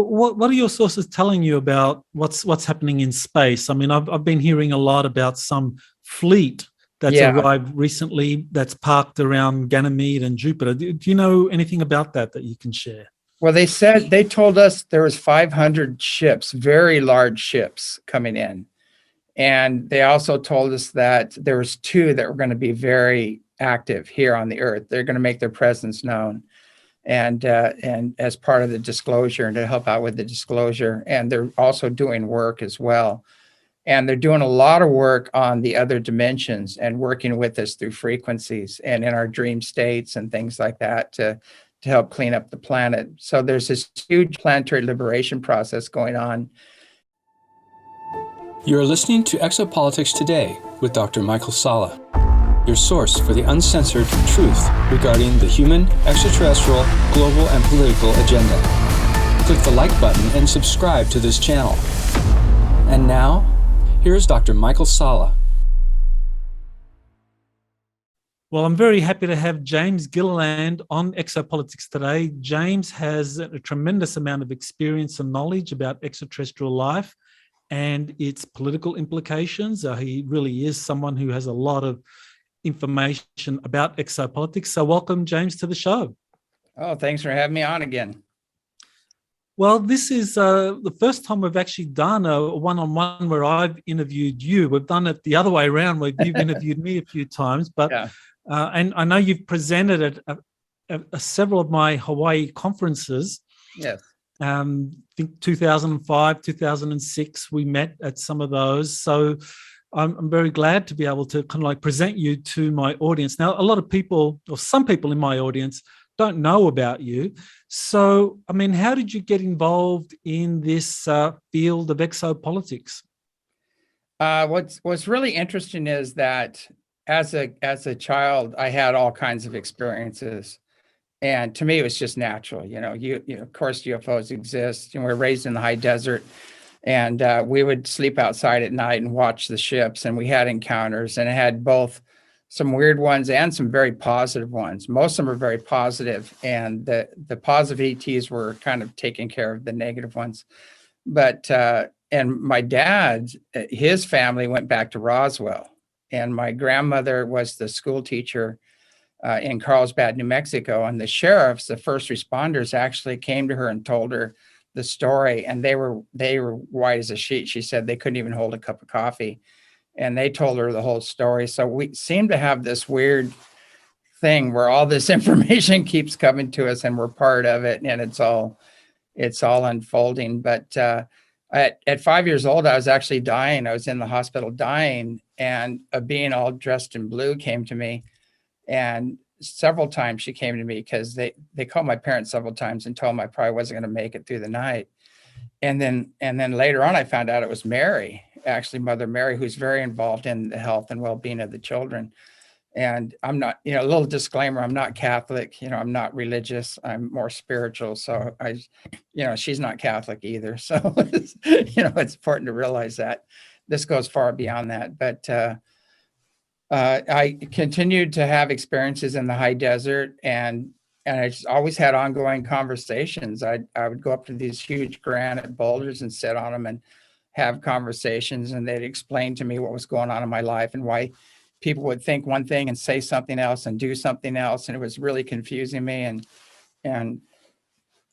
What are your sources telling you about what's happening in space? I mean, I've been hearing a lot about some fleet that's arrived recently that's parked around Ganymede and Jupiter. Do you know anything about that you can share? Well, they told us there was 500 ships, very large ships coming in. And they also told us that there was 2 that were going to be very active here on the Earth. They're going to make their presence known. And as part of the disclosure and to help out with the disclosure. And they're also doing work as well. And they're doing a lot of work on the other dimensions and working with us through frequencies and in our dream states and things like that to help clean up the planet. So there's this huge planetary liberation process going on. You're listening to Exopolitics Today with Dr. Michael Salla, your source for the uncensored truth regarding the human, extraterrestrial, global, and political agenda. Click the like button and subscribe to this channel. And now, here's Dr. Michael Salla. Well, I'm very happy to have James Gilliland on Exopolitics Today. James has a tremendous amount of experience and knowledge about extraterrestrial life and its political implications. He really is someone who has a lot of information about exopolitics. So welcome, James, to the show. Oh, thanks for having me on again. Well, this is the first time we've actually done a one-on-one where I've interviewed you. We've done it the other way around where you've interviewed me a few times, but and I know you've presented at several of my Hawaii conferences. Yes. I think 2005, 2006, we met at some of those. So I'm very glad to be able to kind of like present you to my audience. Now, a lot of people, or some people in my audience, don't know about you. So, I mean, how did you get involved in this field of exopolitics? What's really interesting is that as a child, I had all kinds of experiences. And to me, it was just natural. You know, of course, UFOs exist. You know, we're raised in the high desert, and we would sleep outside at night and watch the ships. And we had encounters, and it had both some weird ones and some very positive ones. Most of them were very positive, and the positive ETs were kind of taking care of the negative ones. But and my dad, his family went back to Roswell, and my grandmother was the school teacher in Carlsbad, New Mexico, and the sheriffs, the first responders, actually came to her and told her the story, and they were white as a sheet. She said they couldn't even hold a cup of coffee, and they told her the whole story. So we seem to have this weird thing where all this information keeps coming to us, and we're part of it, and it's all unfolding. But at 5 years old, I was actually dying. I was in the hospital dying, and a being all dressed in blue came to me. And several times she came to me because they called my parents several times and told them I probably wasn't going to make it through the night. And then later on, I found out it was Mary, actually Mother Mary, who's very involved in the health and well-being of the children. And I'm not, a little disclaimer, I'm not Catholic, I'm not religious, I'm more spiritual. So she's not Catholic either. So, it's important to realize that this goes far beyond that. But I continued to have experiences in the high desert, and I just always had ongoing conversations. I would go up to these huge granite boulders and sit on them and have conversations, and they'd explain to me what was going on in my life and why people would think one thing and say something else and do something else. And it was really confusing me. And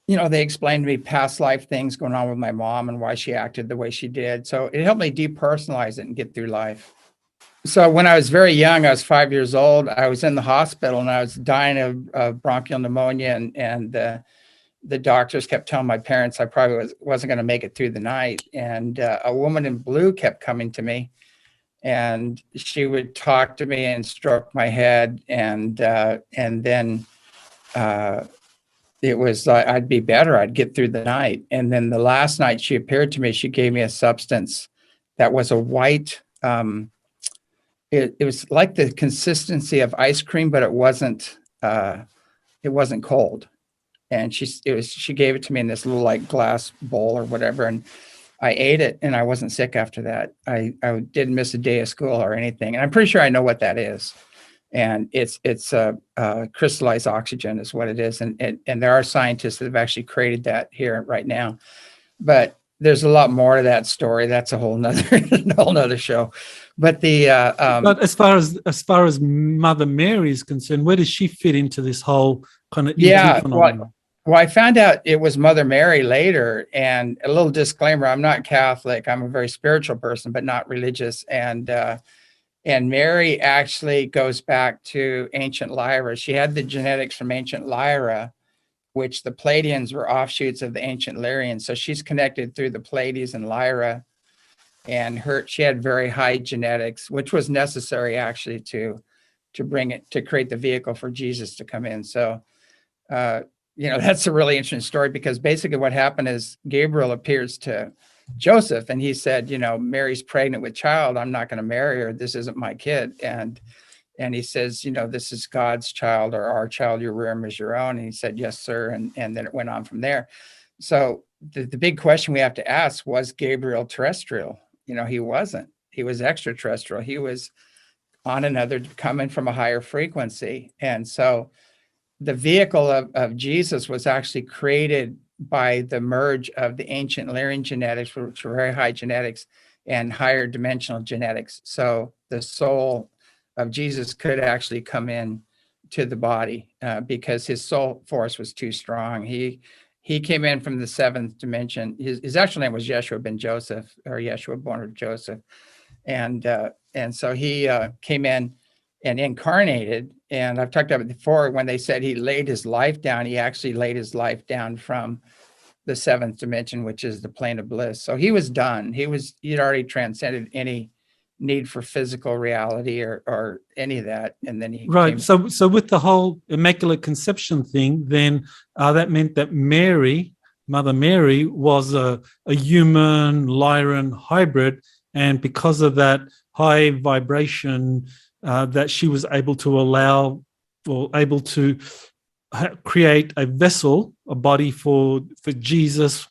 they explained to me past life things going on with my mom and why she acted the way she did. So it helped me depersonalize it and get through life. So when I was very young, I was 5 years old, I was in the hospital and I was dying of bronchial pneumonia, and the doctors kept telling my parents I probably wasn't going to make it through the night. And a woman in blue kept coming to me, and she would talk to me and stroke my head, and then it was like I'd be better, I'd get through the night. And then the last night she appeared to me, she gave me a substance that was a white, it was like the consistency of ice cream, but it wasn't cold. And she gave it to me in this little like glass bowl or whatever, and I ate it, and I wasn't sick after that. I didn't miss a day of school or anything, and I'm pretty sure I know what that is. And it's crystallized oxygen is what it is. And there are scientists that have actually created that here right now. But there's a lot more to that story. That's a whole nother show. But but as far as Mother Mary is concerned, where does she fit into this whole kind of phenomenon? Well, I found out it was Mother Mary later, and a little disclaimer: I'm not Catholic. I'm a very spiritual person, but not religious. And Mary actually goes back to ancient Lyra. She had the genetics from ancient Lyra, which the Pleiadians were offshoots of the ancient Lyrians. So she's connected through the Pleiades and Lyra, and she had very high genetics, which was necessary actually to create the vehicle for Jesus to come in. So, that's a really interesting story, because basically what happened is Gabriel appears to Joseph and he said, Mary's pregnant with child. I'm not going to marry her. This isn't my kid. And he says, this is God's child, or our child. Your room is your own. And he said, yes, sir. And then it went on from there. So the big question we have to ask, was Gabriel terrestrial? He wasn't. He was extraterrestrial. He was on another, coming from a higher frequency. And so the vehicle of Jesus was actually created by the merge of the ancient Lyrian genetics, which were very high genetics, and higher dimensional genetics. So the soul of Jesus could actually come in to the body because his soul force was too strong. He came in from the seventh dimension. His actual name was Yeshua ben Joseph, or Yeshua born of Joseph. And so he came in and incarnated. And I've talked about it before, when they said he laid his life down, he actually laid his life down from the seventh dimension, which is the plane of bliss. So he was done. He'd already transcended any need for physical reality or any of that. And then he right. So with the whole Immaculate Conception thing, then that meant that Mother Mary, was a human Lyran hybrid, and because of that high vibration, that she was able to create a vessel, a body for Jesus,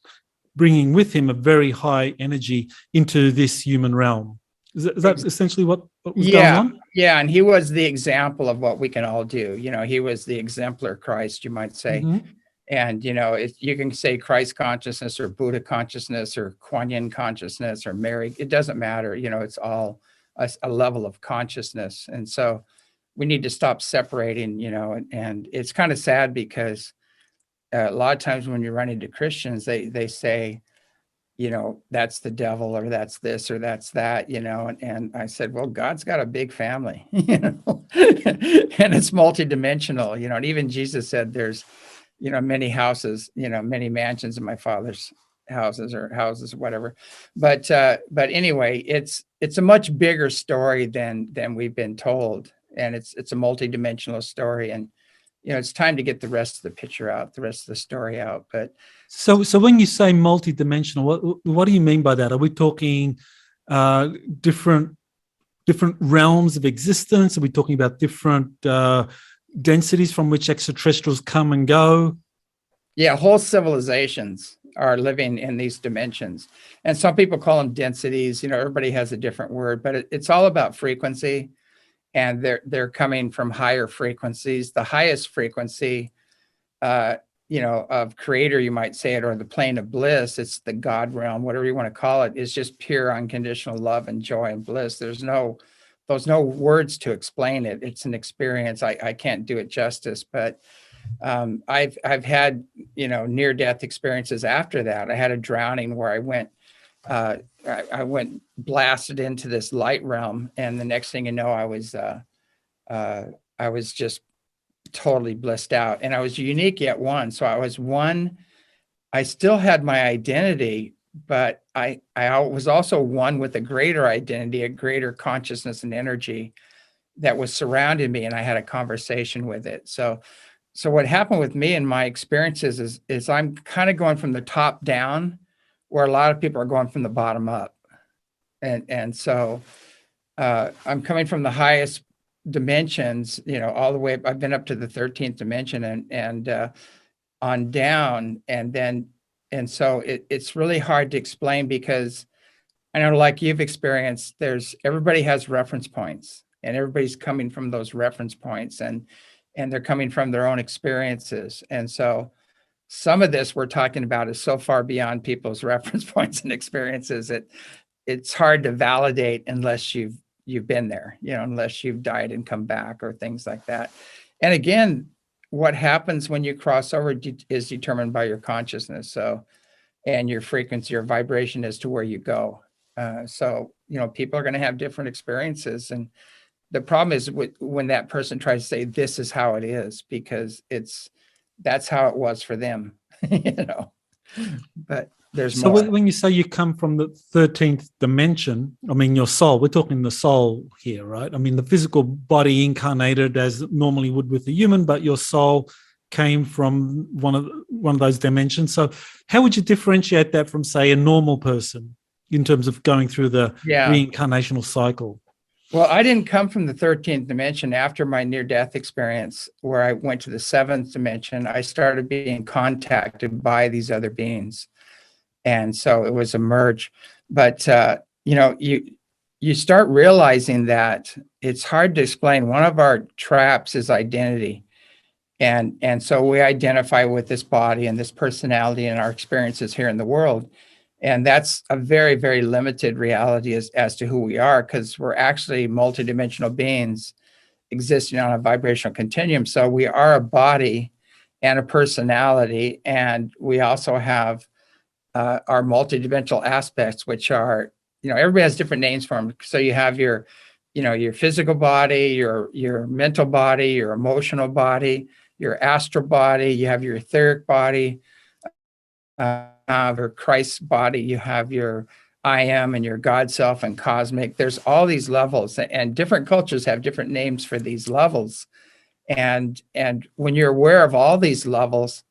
bringing with him a very high energy into this human realm. Is that essentially what was going on? Yeah, and he was the example of what we can all do. He was the exemplar Christ, you might say. Mm-hmm. And, you can say Christ consciousness or Buddha consciousness or Kuan Yin consciousness or Mary. It doesn't matter. It's all a level of consciousness. And so we need to stop separating, and it's kind of sad because a lot of times when you run into Christians, they say, that's the devil, or that's this, or that's that, and I said, well, God's got a big family, and it's multidimensional, and even Jesus said there's, many houses, many mansions in my Father's houses, or whatever. But anyway, it's a much bigger story than we've been told. And it's a multidimensional story. And, it's time to get the rest of the picture out, the rest of the story out. But so when you say multidimensional, what do you mean by that? Are we talking different realms of existence? Are we talking about different densities from which extraterrestrials come and go? Yeah, whole civilizations are living in these dimensions. And some people call them densities. Everybody has a different word, but it's all about frequency. And they're coming from higher frequencies. The highest frequency, of creator, you might say it, or the plane of bliss, it's the God realm, whatever you want to call it, is just pure unconditional love and joy and bliss. There's no words to explain it. It's an experience. I can't do it justice, but I've had, near-death experiences after that. I had a drowning where I went blasted into this light realm, and the next thing you know, I was just totally blissed out, and I was unique yet one. So I was one. I still had my identity, but I was also one with a greater identity, a greater consciousness and energy that was surrounding me, and I had a conversation with it. So what happened with me and my experiences is I'm kind of going from the top down, where a lot of people are going from the bottom up. And so I'm coming from the highest dimensions, all the way, I've been up to the 13th dimension and on down. And so it's really hard to explain, because I know, like you've experienced, everybody has reference points. and everybody's coming from those reference points, and they're coming from their own experiences. And so some of this we're talking about is so far beyond people's reference points and experiences that it's hard to validate unless you've been there, unless you've died and come back or things like that. And again, what happens when you cross over is determined by your consciousness. So, and your frequency or vibration as to where you go. So, people are going to have different experiences. And the problem is when that person tries to say, this is how it is, because that's how it was for them, but there's more. So when you say you come from the 13th dimension, I mean, your soul, we're talking the soul here, right? I mean, the physical body incarnated as it normally would with the human, but your soul came from one of those dimensions. So how would you differentiate that from, say, a normal person in terms of going through the reincarnational cycle? Well, I didn't come from the 13th dimension. After my near-death experience, where I went to the 7th dimension, I started being contacted by these other beings. And so it was a merge. But, you start realizing that it's hard to explain. One of our traps is identity. And so we identify with this body and this personality and our experiences here in the world. And that's a very, very limited reality as to who we are, because we're actually multidimensional beings existing on a vibrational continuum. So we are a body and a personality, and we also have our multidimensional aspects, which are, everybody has different names for them. So you have your physical body, your mental body, your emotional body, your astral body, you have your etheric body, your Christ body, you have your I am and your God self and cosmic. There's all these levels, and different cultures have different names for these levels. And when you're aware of all these levels,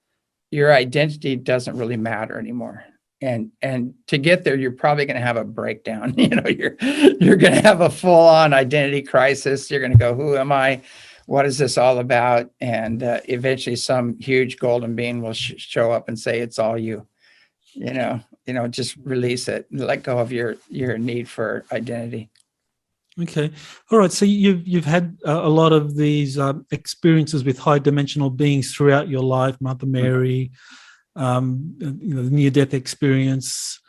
your identity doesn't really matter anymore. And to get there, you're probably going to have a breakdown. You're going to have a full-on identity crisis. You're going to go, who am I? What is this all about? And eventually some huge golden being will show up and say, it's all you. Just release it, let go of your need for identity. Okay. All right. So you've had a lot of these experiences with high dimensional beings throughout your life, Mother Mary, the near-death experience.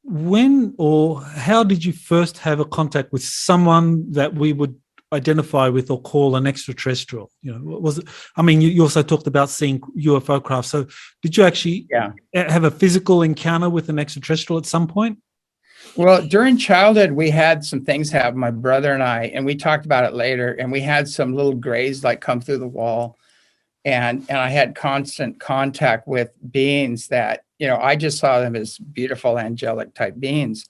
When or how did you first have a contact with someone that we would identify with or call an extraterrestrial? Was it? I mean, you also talked about seeing UFO craft. So did you actually have a physical encounter with an extraterrestrial at some point? Well, during childhood, we had some things happen, my brother and I, and we talked about it later, and we had some little grays come through the wall. And I had constant contact with beings that, I just saw them as beautiful angelic type beings.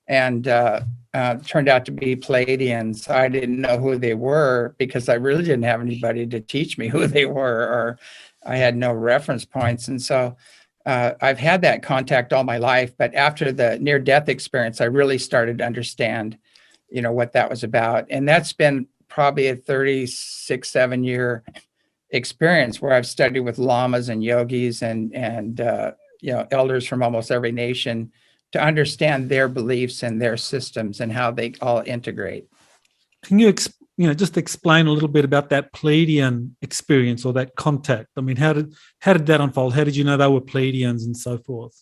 And turned out to be Pleiadians. I didn't know who they were because I really didn't have anybody to teach me who they were, or I had no reference points. And so I've had that contact all my life. But after the near-death experience, I really started to understand, what that was about. And that's been probably a 36-7 year experience where I've studied with lamas and yogis and elders from almost every nation to understand their beliefs and their systems and how they all integrate. Can you, just explain a little bit about that Pleiadian experience or that contact? I mean, how did that unfold? How did you know they were Pleiadians and so forth?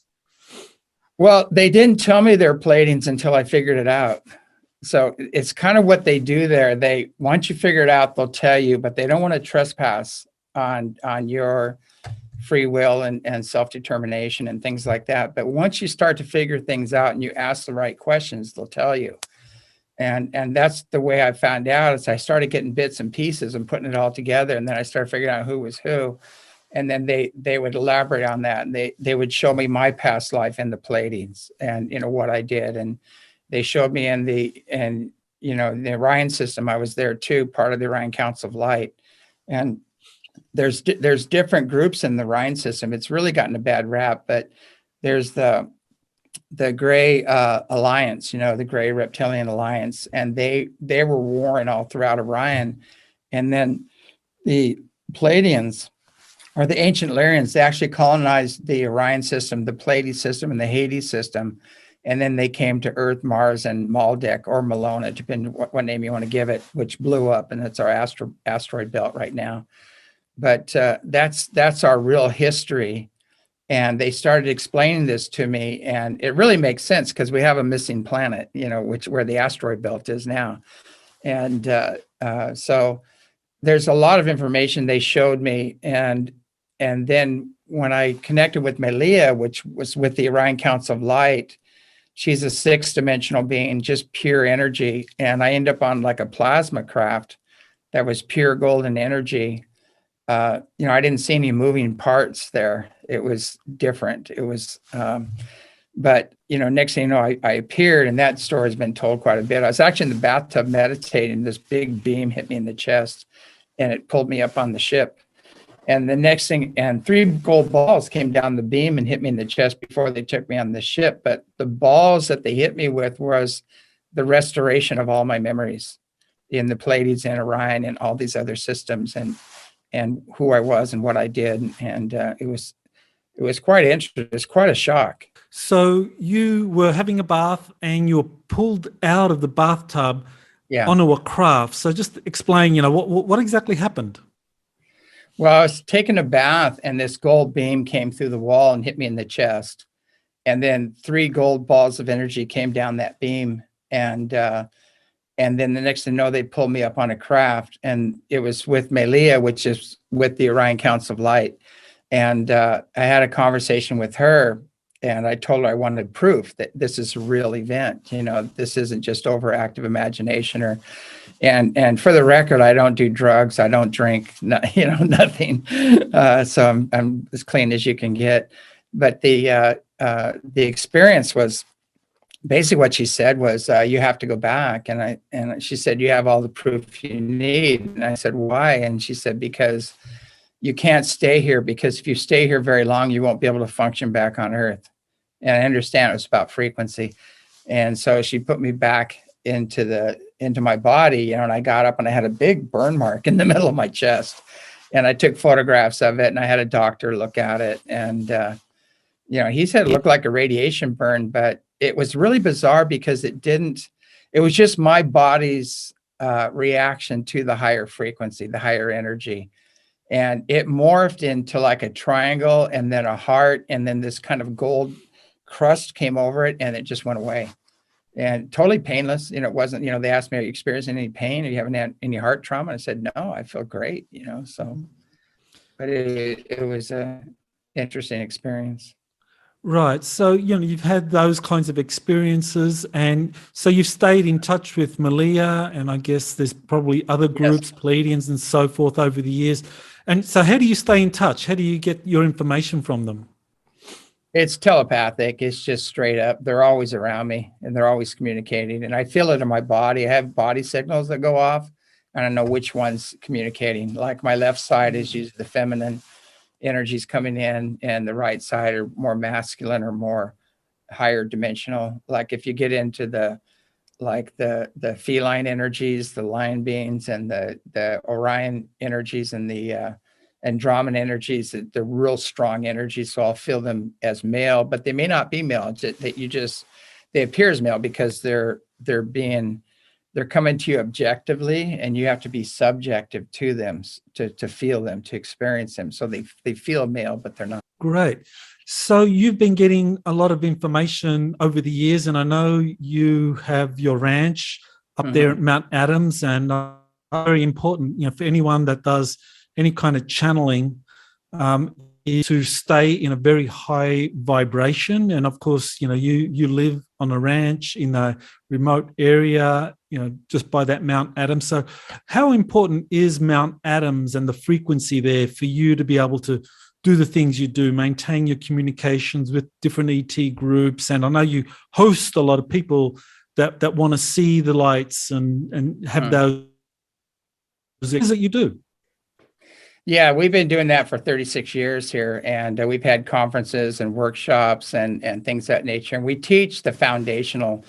Well, they didn't tell me they're Pleiadians until I figured it out. So it's kind of what they do there. Once you figure it out, they'll tell you, but they don't want to trespass on your free will and self-determination and things like that. But once you start to figure things out and you ask the right questions, they'll tell you. And that's the way I found out, is I started getting bits and pieces and putting it all together. And then I started figuring out who was who. And then they would elaborate on that. And they would show me my past life in the Pleiades and, what I did. And they showed me in the Orion system. I was there too, part of the Orion Council of Light. And there's different groups in the Orion system. It's really gotten a bad rap, but there's the Gray Alliance, the Gray Reptilian Alliance, and they were warring all throughout Orion. And then the Pleiadians, or the ancient Lyrians, they actually colonized the Orion system, the Pleiades system, and the Hades system. And then they came to Earth, Mars, and Maldek or Malona, depending what name you want to give it, which blew up, and that's our asteroid belt right now. But that's our real history. And they started explaining this to me, and it really makes sense because we have a missing planet, where the asteroid belt is now. And so there's a lot of information they showed me. And then when I connected with Melia, which was with the Orion Council of Light, she's a 6-dimensional being, just pure energy. And I ended up on like a plasma craft that was pure golden energy. I didn't see any moving parts there. It was different. It was, but next thing you know, I appeared, and that story has been told quite a bit. I was actually in the bathtub meditating. This big beam hit me in the chest, and it pulled me up on the ship. And the next thing, and 3 gold balls came down the beam and hit me in the chest before they took me on the ship. But the balls that they hit me with was the restoration of all my memories in the Pleiades and Orion and all these other systems, and who I was and what I did. And it was quite interesting. It was quite a shock. So you were having a bath and you were pulled out of the bathtub onto a craft. So just explain, what exactly happened? Well, I was taking a bath, and this gold beam came through the wall and hit me in the chest. And then 3 gold balls of energy came down that beam. And then the next thing you know, they pulled me up on a craft, and it was with Melia, which is with the Orion Council of Light. And I had a conversation with her, and I told her I wanted proof that this is a real event. This isn't just overactive imagination and for the record, I don't do drugs. I don't drink, nothing. So I'm as clean as you can get. But the experience was basically what she said was, you have to go back. And she said, you have all the proof you need. And I said, why? And she said, because you can't stay here, because if you stay here very long, you won't be able to function back on Earth. And I understand it was about frequency. And so she put me back into my body, and I got up and I had a big burn mark in the middle of my chest. And I took photographs of it, and I had a doctor look at it. And, he said it looked like a radiation burn, but it was really bizarre because it was just my body's reaction to the higher frequency, the higher energy. And it morphed into like a triangle, and then a heart, and then this kind of gold crust came over it, and it just went away. And totally painless. It wasn't, they asked me, are you experiencing any pain? Are you having had any heart trauma? And I said, no, I feel great, so, but it was an interesting experience. Right. So, you've had those kinds of experiences, and so you've stayed in touch with Melia, and I guess there's probably other groups, yes, Pleiadians and so forth over the years. And so how do you stay in touch? How do you get your information from them? It's telepathic. It's just straight up. They're always around me, and they're always communicating, and I feel it in my body. I have body signals that go off, and I know which one's communicating. Like my left side is usually the feminine energies coming in, and the right side are more masculine or more higher dimensional. Like if you get into the feline energies, the lion beings, and the Orion energies, and the Andromedan energies, the real strong energies. So I'll feel them as male, but they may not be male. It's that they appear as male because they're coming to you objectively, and you have to be subjective to them to feel them, to experience them. So they feel male, but they're not. Great. So you've been getting a lot of information over the years, and I know you have your ranch up there at Mount Adams, and very important, for anyone that does any kind of channeling, is to stay in a very high vibration. And of course, you live on a ranch in a remote area, just by that Mount Adams. So how important is Mount Adams and the frequency there for you to be able to do the things you do, maintain your communications with different ET groups? And I know you host a lot of people that want to see the lights and have those things that you do. Yeah, we've been doing that for 36 years here, and we've had conferences and workshops and things of that nature. And we teach the foundational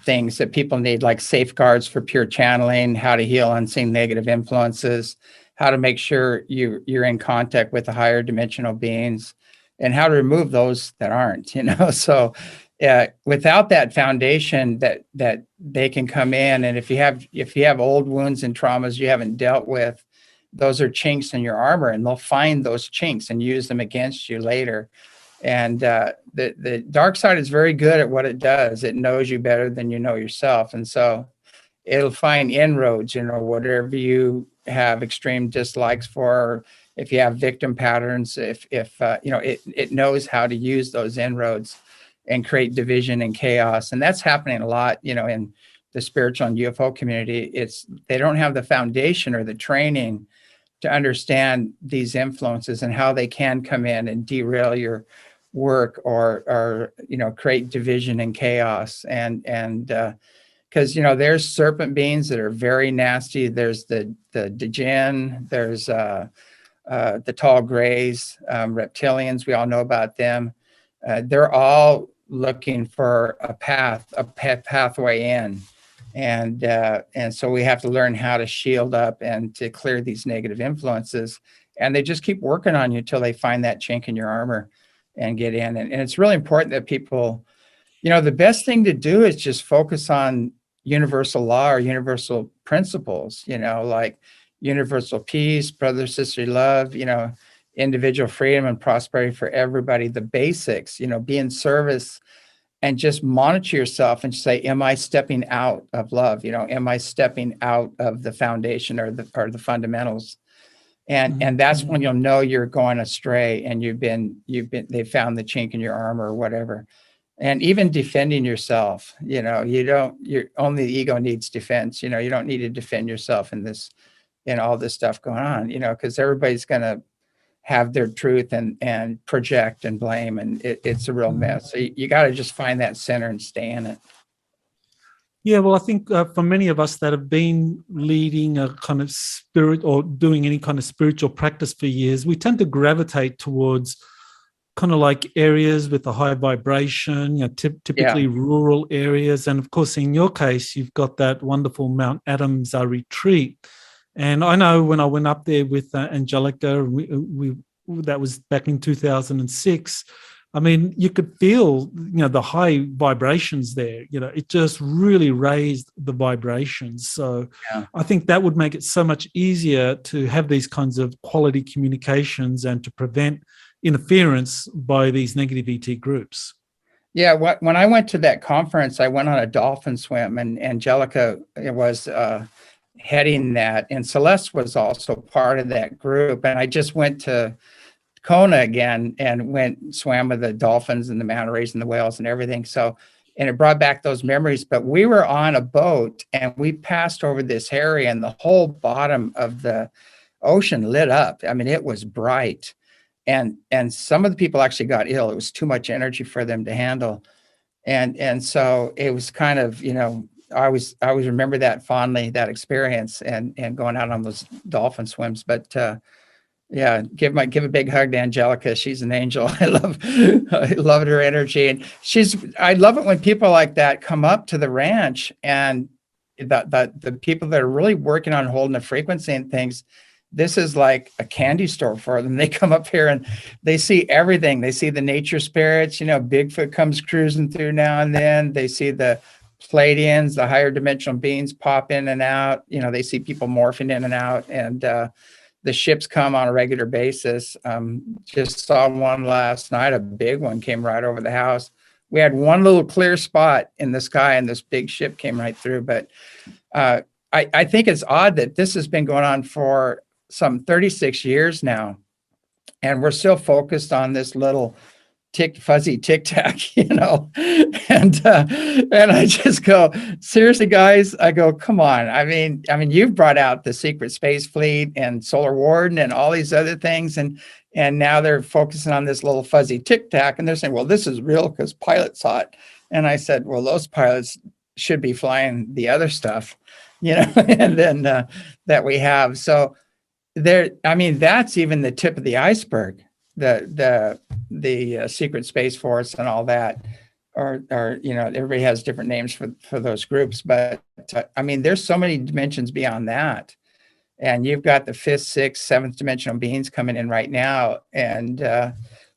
things that people need, like safeguards for pure channeling, how to heal unseen negative influences, how to make sure you're in contact with the higher dimensional beings, and how to remove those that aren't, So, without that foundation that they can come in, and if you have old wounds and traumas you haven't dealt with, those are chinks in your armor, and they'll find those chinks and use them against you later. And the dark side is very good at what it does. It knows you better than you know yourself, and so it'll find inroads, whatever you have extreme dislikes for, if you have victim patterns, if it knows how to use those inroads and create division and chaos. And that's happening a lot, in the spiritual and UFO community. They don't have the foundation or the training to understand these influences and how they can come in and derail your work or create division and chaos. And because there's serpent beings that are very nasty. There's the djinn, there's the tall grays, reptilians. We all know about them. They're all looking for a pathway in, and so we have to learn how to shield up and to clear these negative influences. And they just keep working on you till they find that chink in your armor and get in. And it's really important that people, the best thing to do is just focus on universal law or universal principles, like universal peace, brother, sister love, individual freedom and prosperity for everybody, the basics, be in service, and just monitor yourself and say, am I stepping out of love? Am I stepping out of the foundation or the fundamentals? And that's when you'll know you're going astray and they found the chink in your armor or whatever. And even defending yourself, only the ego needs defense. You don't need to defend yourself in all this stuff going on, because everybody's going to have their truth and project and blame, and it's a real mess. So you got to just find that center and stay in it. Yeah, well, I think for many of us that have been leading a kind of spirit or doing any kind of spiritual practice for years, we tend to gravitate towards kind of like areas with a high vibration, typically rural areas. And of course, in your case, you've got that wonderful Mount Adams retreat. And I know when I went up there with Angelica, we that was back in 2006. I mean, you could feel, the high vibrations there. It just really raised the vibrations. So I think that would make it so much easier to have these kinds of quality communications and to prevent interference by these negative ET groups. Yeah, when I went to that conference, I went on a dolphin swim, and Angelica was heading that, and Celeste was also part of that group. And I just went to Kona again and swam with the dolphins and the manta rays and the whales and everything. So, and it brought back those memories. But we were on a boat and we passed over this area, and the whole bottom of the ocean lit up. I mean, it was bright. And some of the people actually got ill. It was too much energy for them to handle. And so it was kind of, I always remember that fondly, that experience and going out on those dolphin swims. But give a big hug to Angelica. She's an angel. I loved her energy. And I love it when people like that come up to the ranch, and the people that are really working on holding the frequency and things, this is like a candy store for them. They come up here and they see everything. They see the nature spirits, Bigfoot comes cruising through now and then. They see the Pleiadians, the higher dimensional beings pop in and out. They see people morphing in and out, and the ships come on a regular basis. Just saw one last night. A big one came right over the house. We had one little clear spot in the sky, and this big ship came right through. But I think it's odd that this has been going on for some 36 years now, and we're still focused on this little fuzzy tic tac, and I just go, seriously, guys. I go, come on. I mean, you've brought out the secret space fleet and Solar Warden and all these other things, and now they're focusing on this little fuzzy tic tac, and they're saying, well, this is real because pilots saw it. And I said, well, those pilots should be flying the other stuff, and then that we have. So that's even the tip of the iceberg. The secret space force and all that, or everybody has different names for those groups, but there's so many dimensions beyond that, and you've got the 5th, 6th, 7th dimensional beings coming in right now, and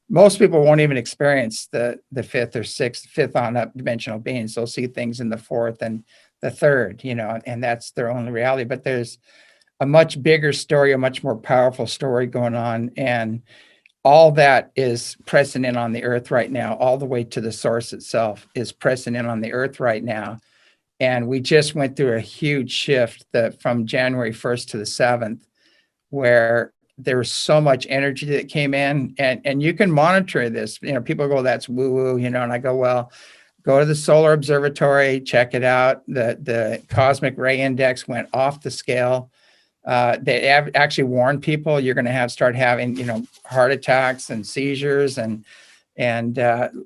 most people won't even experience the fifth or sixth, fifth on up dimensional beings. They'll see things in the fourth and the third, and that's their only reality. But there's a much bigger story, a much more powerful story going on. And all that is pressing in on the earth right now, all the way to the source itself is pressing in on the earth right now. And we just went through a huge shift from January 1st to the 7th, where there was so much energy that came in, and you can monitor this. People go, that's woo woo, and I go, well, go to the solar observatory, check it out. The cosmic ray index went off the scale. They actually warned people you're going to start having, heart attacks and seizures, and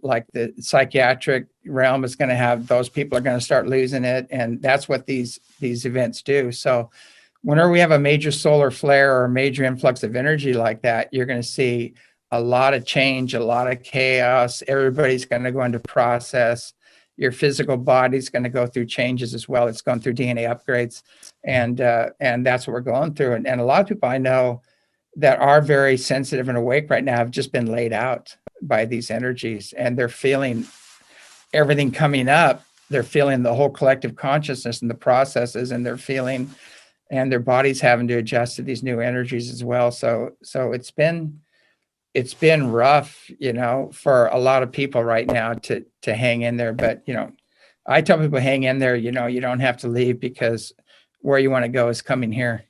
like the psychiatric realm is going to have, those people are going to start losing it. And that's what these events do. So whenever we have a major solar flare or a major influx of energy like that, you're going to see a lot of change, a lot of chaos. Everybody's going to go into process. Your physical body's going to go through changes as well. It's going through DNA upgrades. And that's what we're going through. And a lot of people I know that are very sensitive and awake right now have just been laid out by these energies, and they're feeling everything coming up. They're feeling the whole collective consciousness and the processes, and they're feeling, and their body's having to adjust to these new energies as well. So it's been rough, for a lot of people right now to hang in there. But, I tell people, hang in there, you don't have to leave, because where you want to go is coming here.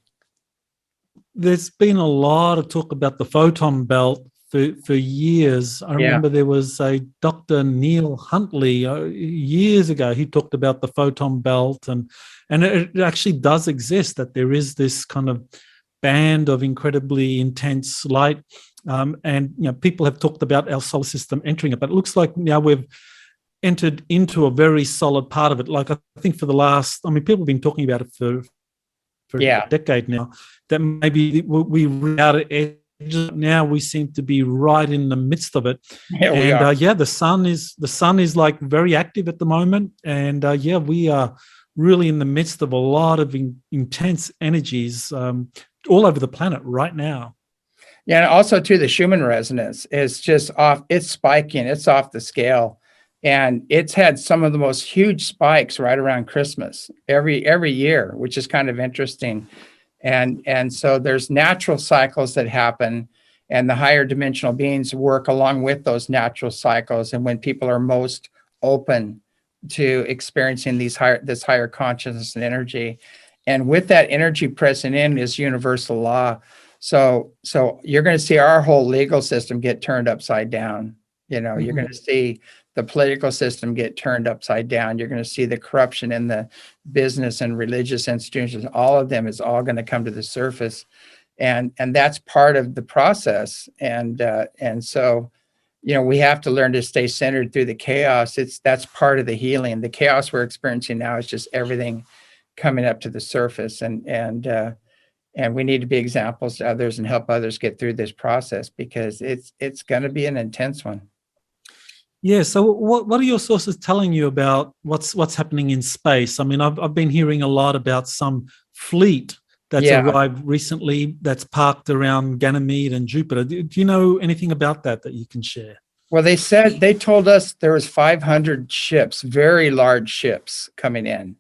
There's been a lot of talk about the Photon Belt for years. I remember there was a Dr. Neil Huntley years ago. He talked about the Photon Belt, and it actually does exist, that there is this kind of band of incredibly intense light. And people have talked about our solar system entering it, but it looks like now we've entered into a very solid part of it. Like, I think for the last, people have been talking about it for a decade now, that maybe we're out of edge. Now we seem to be right in the midst of it. The sun is like very active at the moment, and we are really in the midst of a lot of intense energies all over the planet right now. Yeah, and also too, the Schumann resonance is just off. It's spiking. It's off the scale, and it's had some of the most huge spikes right around Christmas every year, which is kind of interesting. And so there's natural cycles that happen, and the higher dimensional beings work along with those natural cycles. And when people are most open to experiencing this higher consciousness and energy, and with that energy present in is universal law. So you're going to see our whole legal system get turned upside down. You're going to see the political system get turned upside down. You're going to see the corruption in the business and religious institutions. All of them is all going to come to the surface, and that's part of the process. And so, we have to learn to stay centered through the chaos. That's part of the healing. The chaos we're experiencing now is just everything coming up to the surface, and we need to be examples to others and help others get through this process, because it's going to be an intense one. Yeah. So what are your sources telling you about what's happening in space? I've been hearing a lot about some fleet that's arrived recently that's parked around Ganymede and Jupiter. Do you know anything about that you can share? Well, they told us there was 500 ships, very large ships coming in.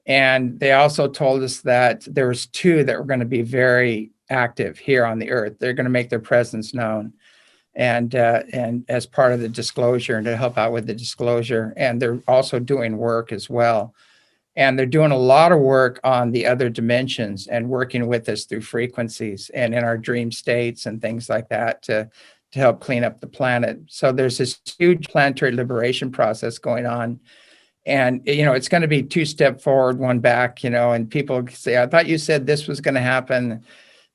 And they also told us that there was 2 that were going to be very active here on the Earth. They're going to make their presence known. And as part of the disclosure, and to help out with the disclosure. And they're also doing work as well. And they're doing a lot of work on the other dimensions and working with us through frequencies and in our dream states and things like that to help clean up the planet. So there's this huge planetary liberation process going on. And, it's going to be 2 steps forward, 1 back, and people say, I thought you said this was going to happen.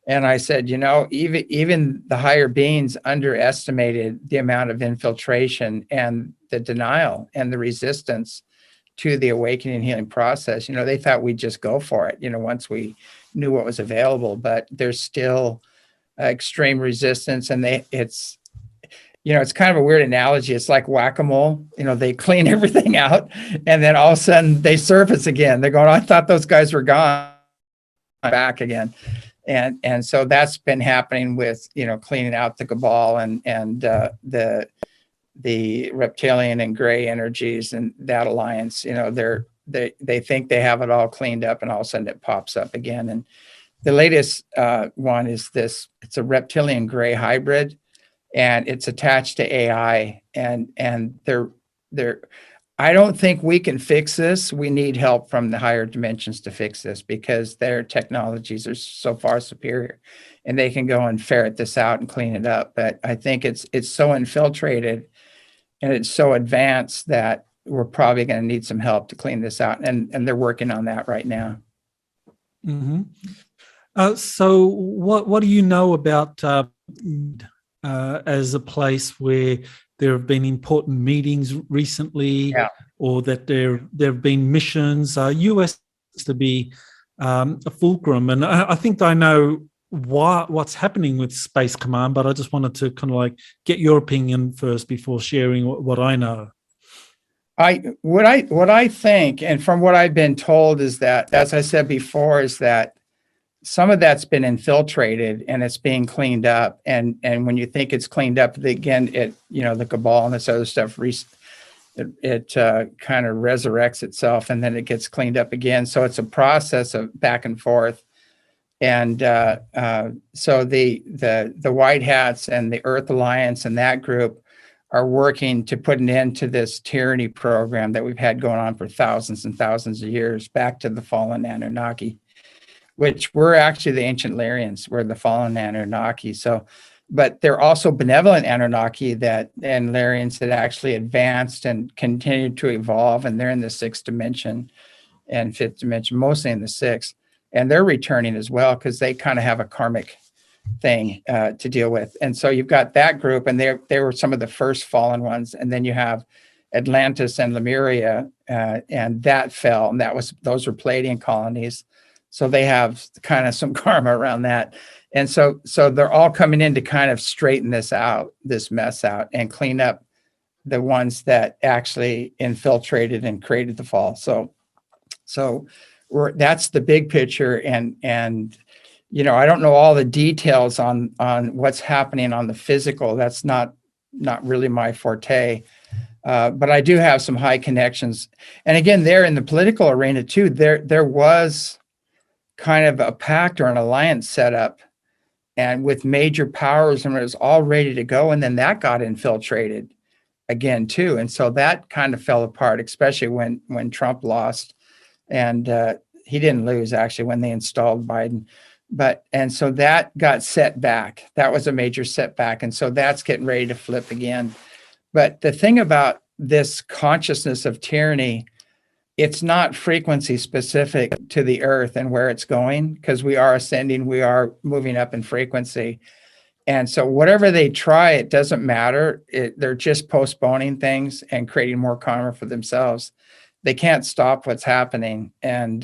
And I said, even the higher beings underestimated the amount of infiltration and the denial and the resistance to the awakening and healing process. They thought we'd just go for it, once we knew what was available, but there's still extreme resistance. And it's kind of a weird analogy. It's like whack-a-mole. They clean everything out, and then all of a sudden they surface again. They're going, I thought those guys were gone, back again. And so that's been happening with, cleaning out the cabal and the reptilian and gray energies and that alliance. They think they have it all cleaned up, and all of a sudden it pops up again. And the latest one is this. It's a reptilian gray hybrid, and it's attached to AI. And they're I don't think we can fix this. We need help from the higher dimensions to fix this, because their technologies are so far superior, and they can go and ferret this out and clean it up. But I think it's so infiltrated and it's so advanced that we're probably going to need some help to clean this out. And they're working on that right now. Mm-hmm. So what do you know about as a place where there have been important meetings recently, or that there have been missions? US to be a fulcrum, and I think I know what's happening with Space Command, but I just wanted to kind of like get your opinion first before sharing what I know. What I think, and from what I've been told, is that, as I said before, is that some of that's been infiltrated and it's being cleaned up. And when you think it's cleaned up, again, the cabal and this other stuff, it kind of resurrects itself, and then it gets cleaned up again. So it's a process of back and forth. And so the White Hats and the Earth Alliance and that group are working to put an end to this tyranny program that we've had going on for thousands and thousands of years, back to the fallen Anunnaki, which we're actually the ancient Lyrians. We're the fallen Anunnaki. So, but they're also benevolent Anunnaki and Lyrians that actually advanced and continued to evolve, and they're in the sixth dimension and fifth dimension, mostly in the sixth. And they're returning as well, because they kind of have a karmic thing to deal with. And so you've got that group, and they were some of the first fallen ones. And then you have Atlantis and Lemuria, and that fell, and those were Palladian colonies. So they have kind of some karma around that. And so they're all coming in to kind of straighten this mess out, and clean up the ones that actually infiltrated and created the fall. So that's the big picture. And I don't know all the details on what's happening on the physical. That's not really my forte. But I do have some high connections. And again, there in the political arena too, there was kind of a pact or an alliance set up, and with major powers, and it was all ready to go. And then that got infiltrated again too. And so that kind of fell apart, especially when Trump lost. And he didn't lose, actually, when they installed Biden. And so that got set back. That was a major setback. And so that's getting ready to flip again. But the thing about this consciousness of tyranny, it's not frequency specific to the Earth and where it's going, because we are ascending, we are moving up in frequency. And so whatever they try, it doesn't matter. They're just postponing things and creating more karma for themselves. They can't stop what's happening. And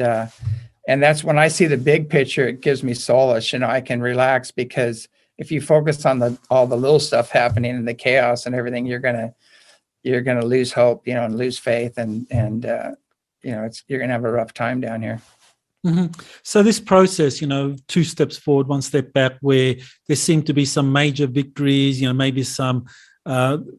that's when I see the big picture, it gives me solace. I can relax, because if you focus on all the little stuff happening and the chaos and everything, you're gonna lose hope, and lose faith, and you're gonna have a rough time down here. Mm-hmm. So this process, 2 steps forward, 1 step back, where there seem to be some major victories, maybe some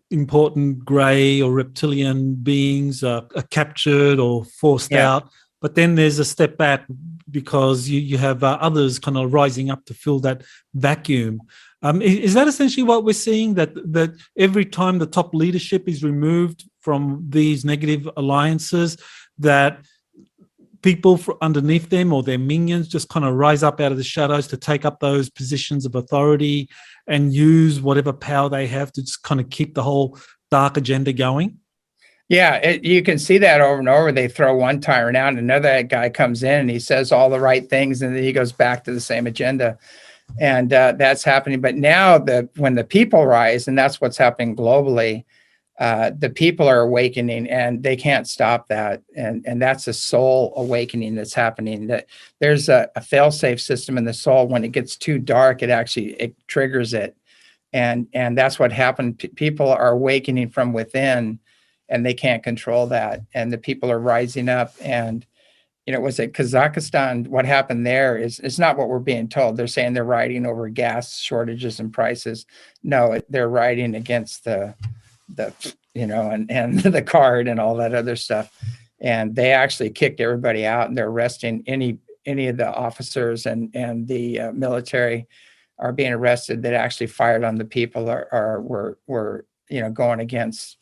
important gray or reptilian beings are captured or forced out. But then there's a step back, because you have others kind of rising up to fill that vacuum. Is that essentially what we're seeing, that every time the top leadership is removed from these negative alliances, that people underneath them or their minions just kind of rise up out of the shadows to take up those positions of authority and use whatever power they have to just kind of keep the whole dark agenda going? Yeah, you can see that over and over. They throw one tyrant out, and another guy comes in and he says all the right things, and then he goes back to the same agenda. And that's happening. But now when the people rise, and that's what's happening globally, the people are awakening, and they can't stop that. And that's a soul awakening that's happening. That there's a fail-safe system in the soul. When it gets too dark, it triggers it. And that's what happened. People are awakening from within, and they can't control that. And the people are rising up, and was it Kazakhstan? What happened there is not what we're being told. They're saying they're riding over gas shortages and prices. No, they're riding against the and the card and all that other stuff. And they actually kicked everybody out, and they're arresting any of the officers and the military are being arrested that actually fired on the people or were going against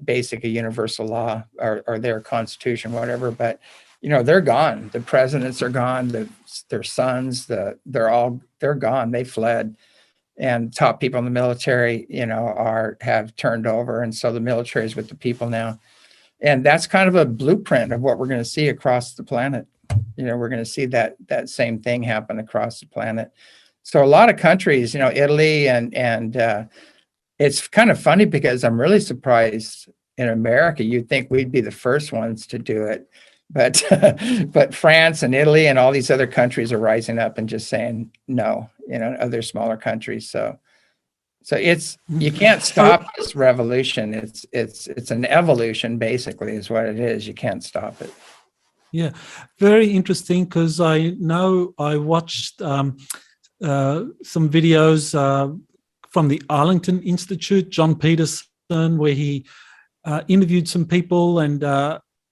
basically universal law or their constitution, whatever. But they're gone. The presidents are gone. Their sons, they're gone. They fled, and top people in the military, have turned over, and so the military is with the people now. And that's kind of a blueprint of what we're going to see across the planet. We're going to see that same thing happen across the planet. So a lot of countries, Italy and it's kind of funny because I'm really surprised in America. You'd think we'd be the first ones to do it, but France and Italy and all these other countries are rising up and just saying no. Other smaller countries. So it's, you can't stop this revolution. It's an evolution, basically, is what it is. You can't stop it. Yeah, very interesting, because I know I watched some videos from the Arlington Institute, John Peterson, where he interviewed some people, and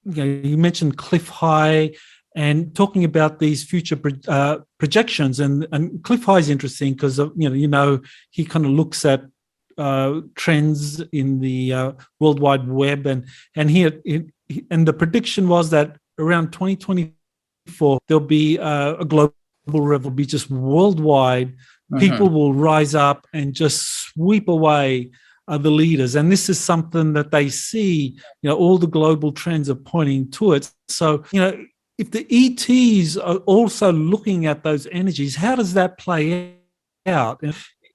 you mentioned Cliff High and talking about these future projections. And Cliff High is interesting because he kind of looks at trends in the World Wide Web, and the prediction was that around 2024 there'll be a global revolution, be just worldwide. People will rise up and just sweep away the leaders, and this is something that they see. All the global trends are pointing to it. So if the ETs are also looking at those energies, how does that play out?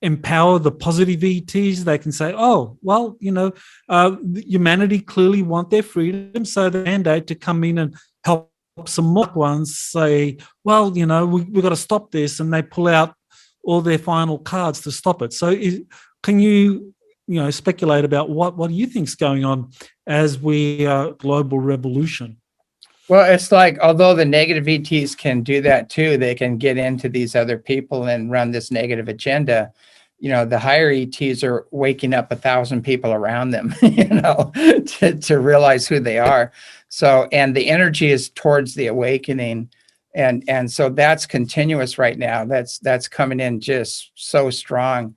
Empower the positive ETs. They can say, oh, well, humanity clearly want their freedom, so the mandate to come in and help some more ones say, well, we've got to stop this, and they pull out all their final cards to stop it. So can you speculate about what do you think is going on as we global revolution? Well, it's like, although the negative ETs can do that too, they can get into these other people and run this negative agenda. The higher ETs are waking up 1,000 people around them, to realize who they are. So, and the energy is towards the awakening. And so that's continuous right now. That's coming in just so strong.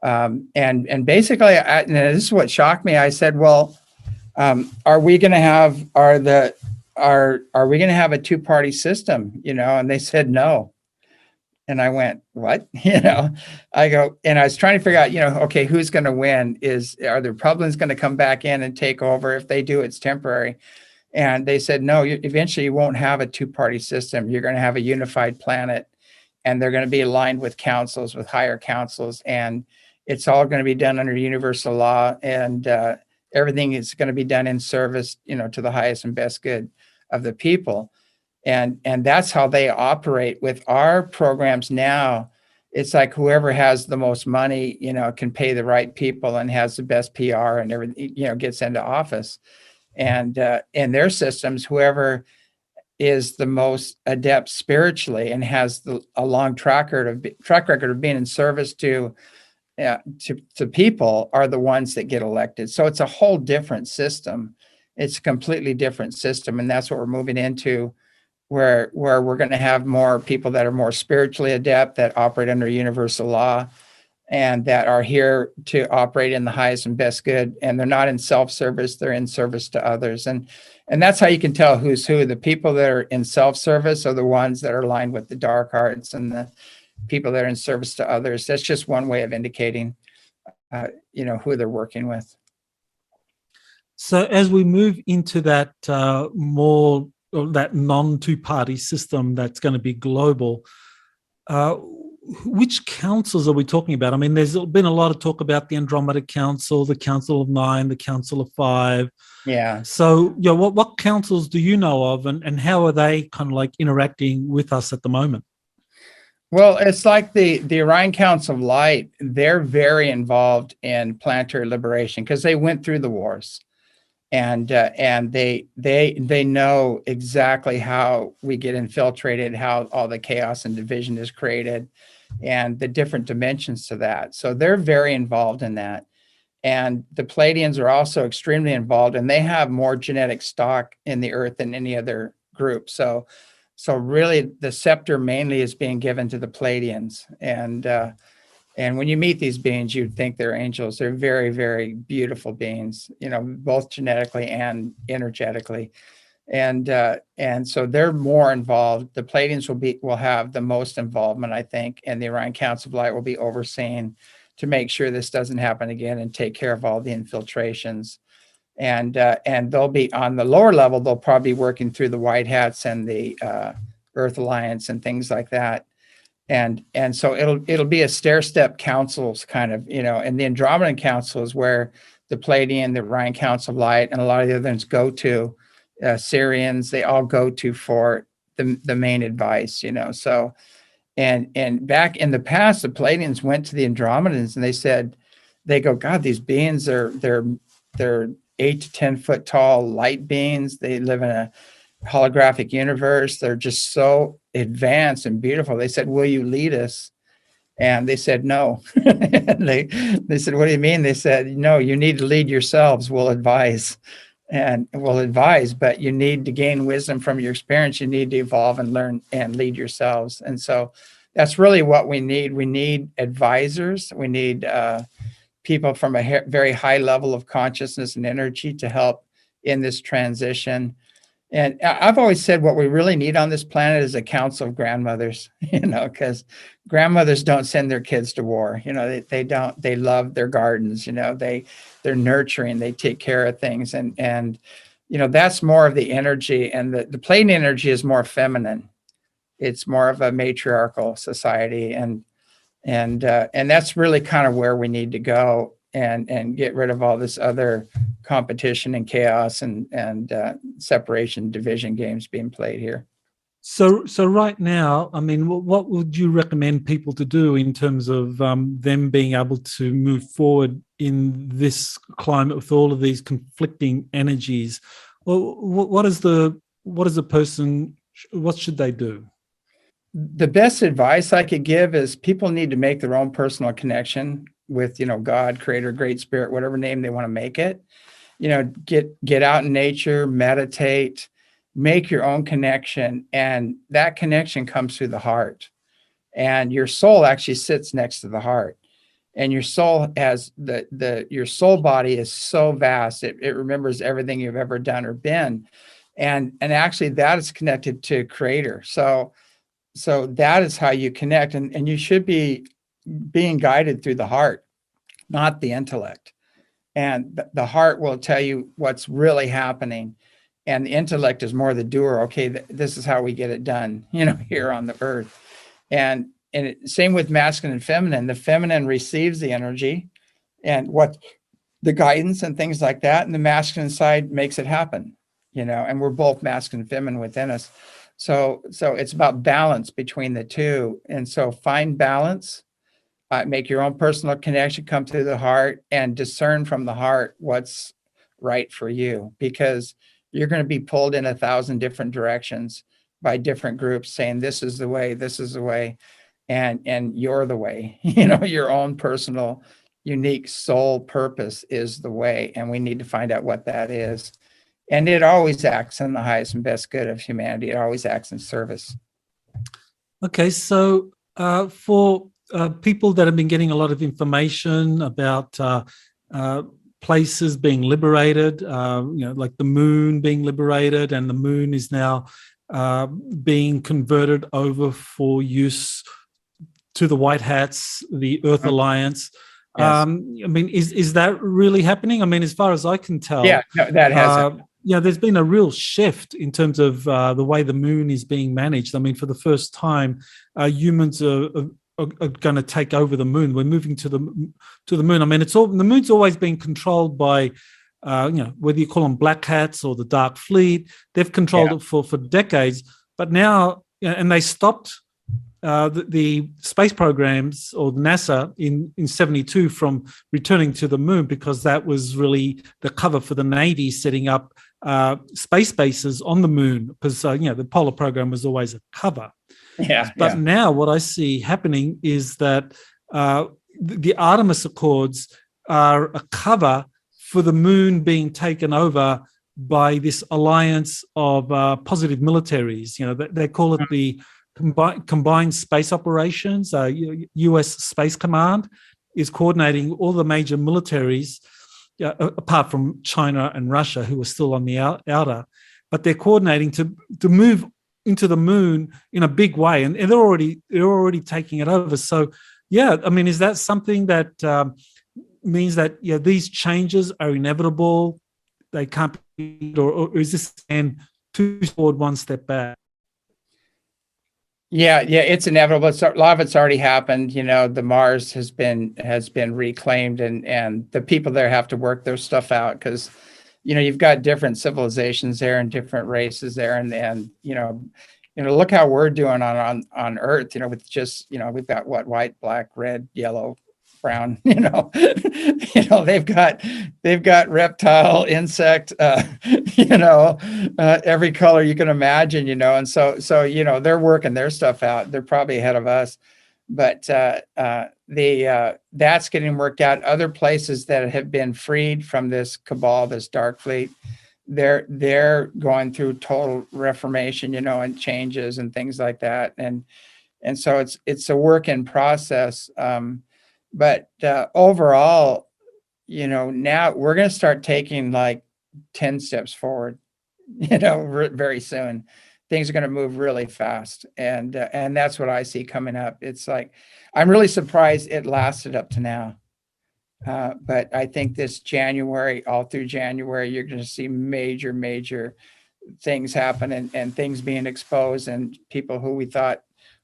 And basically, and this is what shocked me. I said, well, are we going to have are we going to have a two-party system? And they said no. And I went, what? I go, and I was trying to figure out, okay, who's going to win? Are the Republicans going to come back in and take over? If they do, it's temporary. And they said, no, eventually you won't have a two-party system. You're going to have a unified planet, and they're going to be aligned with councils, with higher councils. And it's all going to be done under universal law, and everything is going to be done in service, to the highest and best good of the people. And that's how they operate. With our programs now, it's like whoever has the most money, can pay the right people and has the best PR and everything, gets into office. And in their systems, whoever is the most adept spiritually and has a long track record of being in service to people are the ones that get elected. So it's a whole different system. It's a completely different system, and that's what we're moving into, where we're going to have more people that are more spiritually adept, that operate under universal law, and that are here to operate in the highest and best good. And they're not in self-service, they're in service to others. And that's how you can tell who's who. The people that are in self-service are the ones that are aligned with the dark arts, and the people that are in service to others. That's just one way of indicating, who they're working with. So as we move into that more, or that non-two-party system that's going to be global, which councils are we talking about? I mean, there's been a lot of talk about the Andromeda Council, the Council of 9, the Council of 5. Yeah. So, what councils do you know of, and how are they kind of like interacting with us at the moment? Well, it's like the Orion Council of Light. They're very involved in planetary liberation because they went through the wars. and they know exactly how we get infiltrated, how all the chaos and division is created, and the different dimensions to that. So they're very involved in that. And the Pleiadians are also extremely involved, and they have more genetic stock in the Earth than any other group. So really, the scepter mainly is being given to the Pleiadians. And when you meet these beings, you'd think they're angels. They're very, very beautiful beings, both genetically and energetically. And so they're more involved. The Pleiadians will have the most involvement, I think, and the Orion Council of Light will be overseeing to make sure this doesn't happen again and take care of all the infiltrations. And they'll be on the lower level. They'll probably be working through the White Hats and the Earth Alliance and things like that. And so it'll be a stair-step councils kind of, and the Andromedan Council is where the Pleiadian, the Orion Council of Light, and a lot of the others go to. Syrians, they all go to for the main advice, So, and back in the past, the Pleiadians went to the Andromedans and they go, God, these beings they're 8 to 10 foot tall light beings. They live in a holographic universe. They're just so advanced and beautiful. They said, will you lead us? And they said, no. they said, what do you mean? They said, no, you need to lead yourselves. We'll advise. And we'll advise, but you need to gain wisdom from your experience. You need to evolve and learn and lead yourselves. And so that's really what we need. We need advisors. We need people from a very high level of consciousness and energy to help in this transition. And I've always said what we really need on this planet is a council of grandmothers, because grandmothers don't send their kids to war. They don't, they love their gardens, they're nurturing, they take care of things. And that's more of the energy, and the Pleiadian energy is more feminine. It's more of a matriarchal society. And that's really kind of where we need to go and get rid of all this other competition and chaos and separation, division games being played here. So right now, I mean, what would you recommend people to do in terms of them being able to move forward in this climate with all of these conflicting energies? Well, what should they do? The best advice I could give is people need to make their own personal connection with, God, Creator, Great Spirit, whatever name they want to make it. Get out in nature, meditate, make your own connection. And that connection comes through the heart. And your soul actually sits next to the heart. And your soul has your soul body is so vast. It remembers everything you've ever done or been. And actually that is connected to Creator. So that is how you connect. And you should be being guided through the heart, not the intellect. And the heart will tell you what's really happening. And the intellect is more the doer. Okay, this is how we get it done, here on the earth. And same with masculine and feminine. The feminine receives the energy and what the guidance and things like that. And the masculine side makes it happen, and we're both masculine and feminine within us. So it's about balance between the two. And so find balance, make your own personal connection, come through the heart, and discern from the heart what's right for you, because you're going to be pulled in 1,000 different directions by different groups saying, this is the way, and you're the way, your own personal, unique soul purpose is the way. And we need to find out what that is. And it always acts in the highest and best good of humanity. It always acts in service. Okay, so for people that have been getting a lot of information about places being liberated, like the moon being liberated, and the moon is now being converted over for use to the White Hats, the Earth Alliance. Yes. I mean, is that really happening? I mean, as far as I can tell, no, that has happened. There's been a real shift in terms of the way the moon is being managed. I mean, for the first time, humans are going to take over the moon. We're moving to the moon. I mean, the moon's always been controlled by, whether you call them black hats or the dark fleet. They've controlled it for decades. But now, and they stopped the space programs or NASA in 72 from returning to the moon, because that was really the cover for the Navy setting up space bases on the moon, because the Apollo program was always a cover. But now what I see happening is that the Artemis Accords are a cover for the moon being taken over by this alliance of positive militaries. They call it the Combined Space Operations. U.S. Space Command is coordinating all the major militaries, apart from China and Russia, who are still on the outer, but they're coordinating to move into the moon in a big way, and they're already taking it over. So, is that something that means that these changes are inevitable? They can't be, or is this two forward, one step back? Yeah, it's inevitable. A lot of it's already happened. The Mars has been reclaimed, and the people there have to work their stuff out, because you've got different civilizations there and different races there, and look how we're doing on Earth. With just we've got white, black, red, yellow, brown. They've got reptile, insect, every color you can imagine. And so they're working their stuff out. They're probably ahead of us, but that's getting worked out. Other places that have been freed from this cabal, this dark fleet, they're going through total reformation, and changes and things like that. And so it's a work in process. But overall, now we're going to start taking like 10 steps forward, very soon. Things are going to move really fast. And that's what I see coming up. It's like, I'm really surprised it lasted up to now. But I think this January, all through January, you're going to see major things happen, and things being exposed, and people who we thought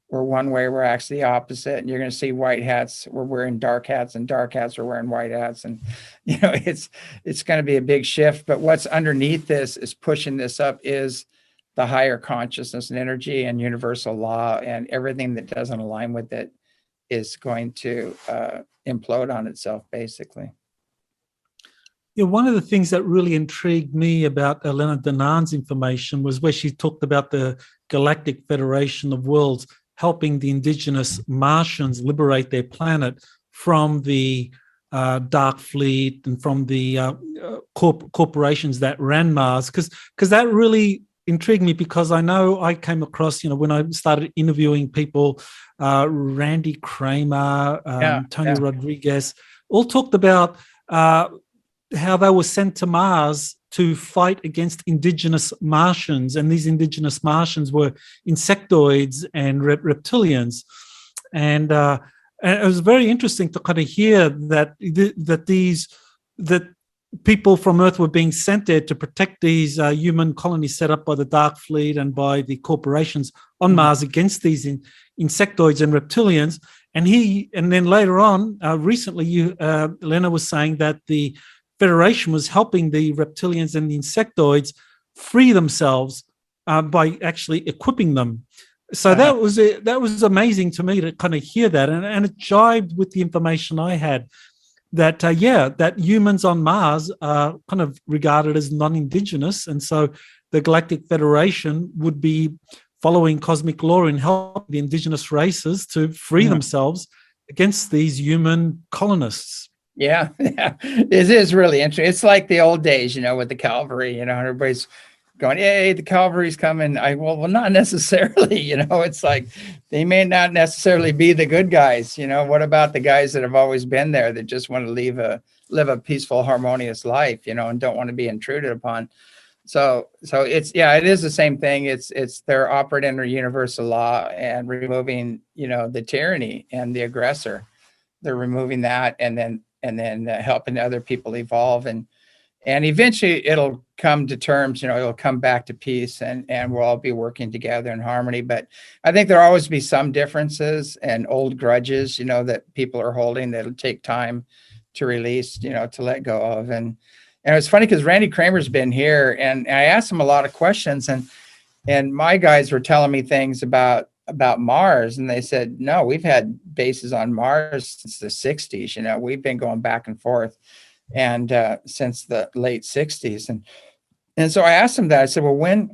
were one way were actually the opposite. And you're going to see white hats were wearing dark hats, and dark hats are wearing white hats. And, it's going to be a big shift. But what's underneath this is pushing this up is the higher consciousness and energy and universal law, and everything that doesn't align with it is going to implode on itself, basically. One of the things that really intrigued me about Elena Danan's information was where she talked about the Galactic Federation of Worlds helping the indigenous Martians liberate their planet from the dark fleet and from the corporations that ran Mars, because that really intrigued me, because I know I came across, when I started interviewing people, Randy Kramer, Tony Rodriguez, all talked about how they were sent to Mars to fight against indigenous Martians, and these indigenous Martians were insectoids and reptilians, and it was very interesting to kind of hear that that people from Earth were being sent there to protect these human colonies set up by the Dark Fleet and by the corporations on Mars against these insectoids and reptilians. And then later on, recently, Elena was saying that the Federation was helping the reptilians and the insectoids free themselves by actually equipping them. So that was amazing to me to kind of hear that, and it jived with the information I had that that humans on Mars are kind of regarded as non-indigenous, and so the Galactic Federation would be following cosmic law and help the indigenous races to free themselves against these human colonists. Yeah, it is really interesting. It's like the old days, with the cavalry, everybody's going, hey, the cavalry's coming. Well, not necessarily, it's like they may not necessarily be the good guys. What about the guys that have always been there that just want to live a peaceful, harmonious life, and don't want to be intruded upon? So it is the same thing. It's they're operating under universal law and removing, the tyranny and the aggressor. They're removing that and then helping other people evolve, and eventually it'll come to terms, it'll come back to peace, and we'll all be working together in harmony. But I think there'll always be some differences and old grudges, that people are holding that'll take time to release, to let go of. And it's funny because Randy Kramer's been here, and I asked him a lot of questions, and my guys were telling me things about about Mars, and they said, no, we've had bases on Mars since the 60s. You know, we've been going back and forth, and since the late 60s. And so I asked him that. I said, well,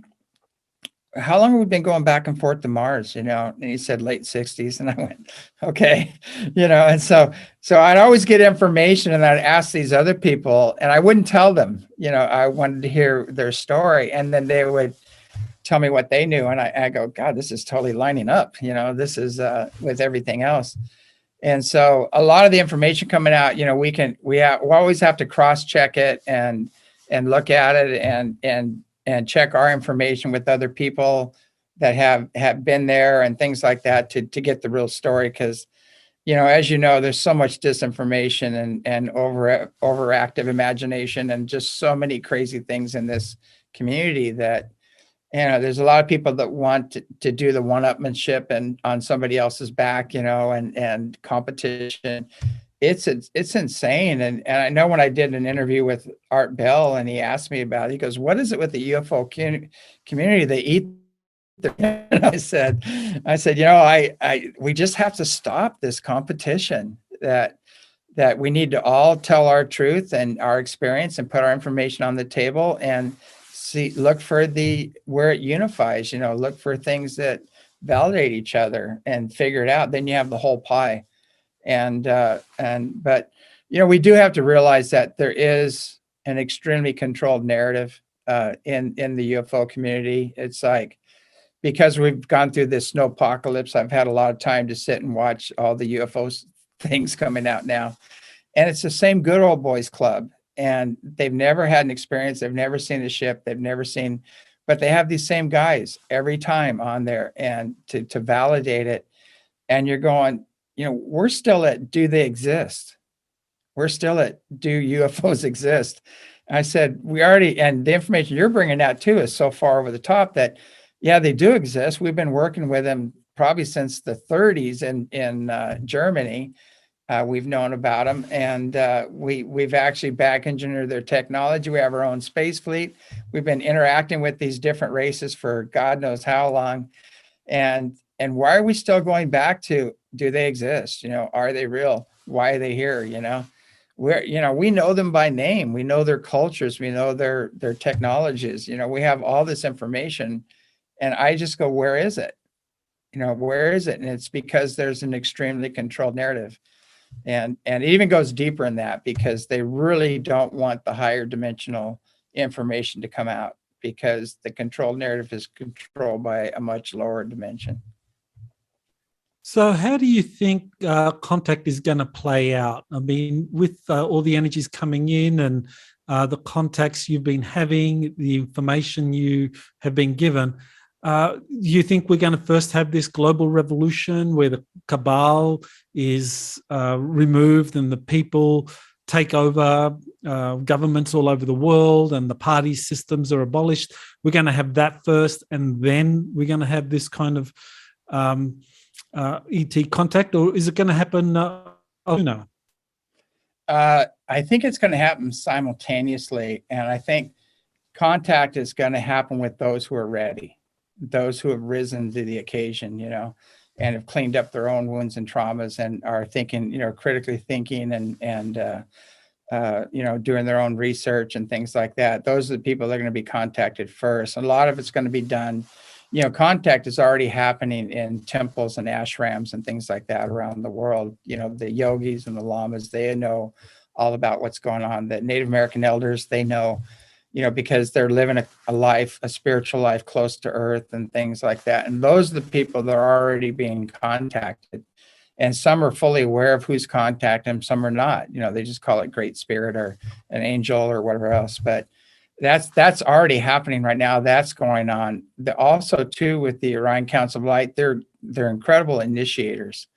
how long have we been going back and forth to Mars? You know, and he said late 60s. And I went, okay, you know, and so I'd always get information, and I'd ask these other people, and I wouldn't tell them, you know, I wanted to hear their story. And then they would tell me what they knew. And I go, God, this is totally lining up. You know, this is with everything else. And so a lot of the information coming out, you know, we always have to cross check it and look at it and check our information with other people that have been there and things like that to get the real story. Because, you know, as you know, there's so much disinformation and overactive imagination and just so many crazy things in this community that, you know, there's a lot of people that want to do the one-upmanship and on somebody else's back, you know, and competition. It's insane. And I know when I did an interview with Art Bell and he asked me about it, he goes, what is it with the UFO community? They eat their, and I said, you know, we just have to stop this competition, that we need to all tell our truth and our experience and put our information on the table and look for where it unifies, you know, look for things that validate each other and figure it out. Then you have the whole pie. But, you know, we do have to realize that there is an extremely controlled narrative in the UFO community. It's like, because we've gone through this snowpocalypse, I've had a lot of time to sit and watch all the UFO things coming out now. And it's the same good old boys club. And they've never had an experience. They've never seen a ship. They've never seen, but they have these same guys every time on there and to validate it. And you're going, you know, we're still at, do they exist? We're still at, do UFOs exist? I said, we already, and the information you're bringing out too is so far over the top that, yeah, they do exist. We've been working with them probably since the 30s in Germany. We've known about them, and we've actually back engineered their technology. We have our own space fleet. We've been interacting with these different races for God knows how long. And why are we still going back to, do they exist? You know, are they real? Why are they here? You know, we know them by name. We know their cultures. We know their technologies. You know, we have all this information, and I just go, where is it? You know, where is it? And it's because there's an extremely controlled narrative. And it even goes deeper in that, because they really don't want the higher dimensional information to come out, because the controlled narrative is controlled by a much lower dimension. So how do you think contact is going to play out? I mean, with all the energies coming in and the contacts you've been having, the information you have been given, do you think we're going to first have this global revolution where the cabal is removed and the people take over governments all over the world and the party systems are abolished? We're going to have that first, and then we're going to have this kind of ET contact, or is it going to happen sooner? I think it's going to happen simultaneously, and I think contact is going to happen with those who are ready, those who have risen to the occasion, you know, and have cleaned up their own wounds and traumas and are thinking, you know, critically thinking and you know, doing their own research and things like that. Those are the people that are going to be contacted first. A lot of it's going to be done, you know, contact is already happening in temples and ashrams and things like that around the world. You know, the yogis and the lamas, they know all about what's going on. The Native American elders, they know, you know, because they're living a life, a spiritual life close to earth and things like that. And those are the people that are already being contacted. And some are fully aware of who's contacting them, some are not. You know, they just call it Great Spirit or an angel or whatever else. But that's already happening right now. That's going on. Also, too, with the Orion Council of Light, they're incredible initiators.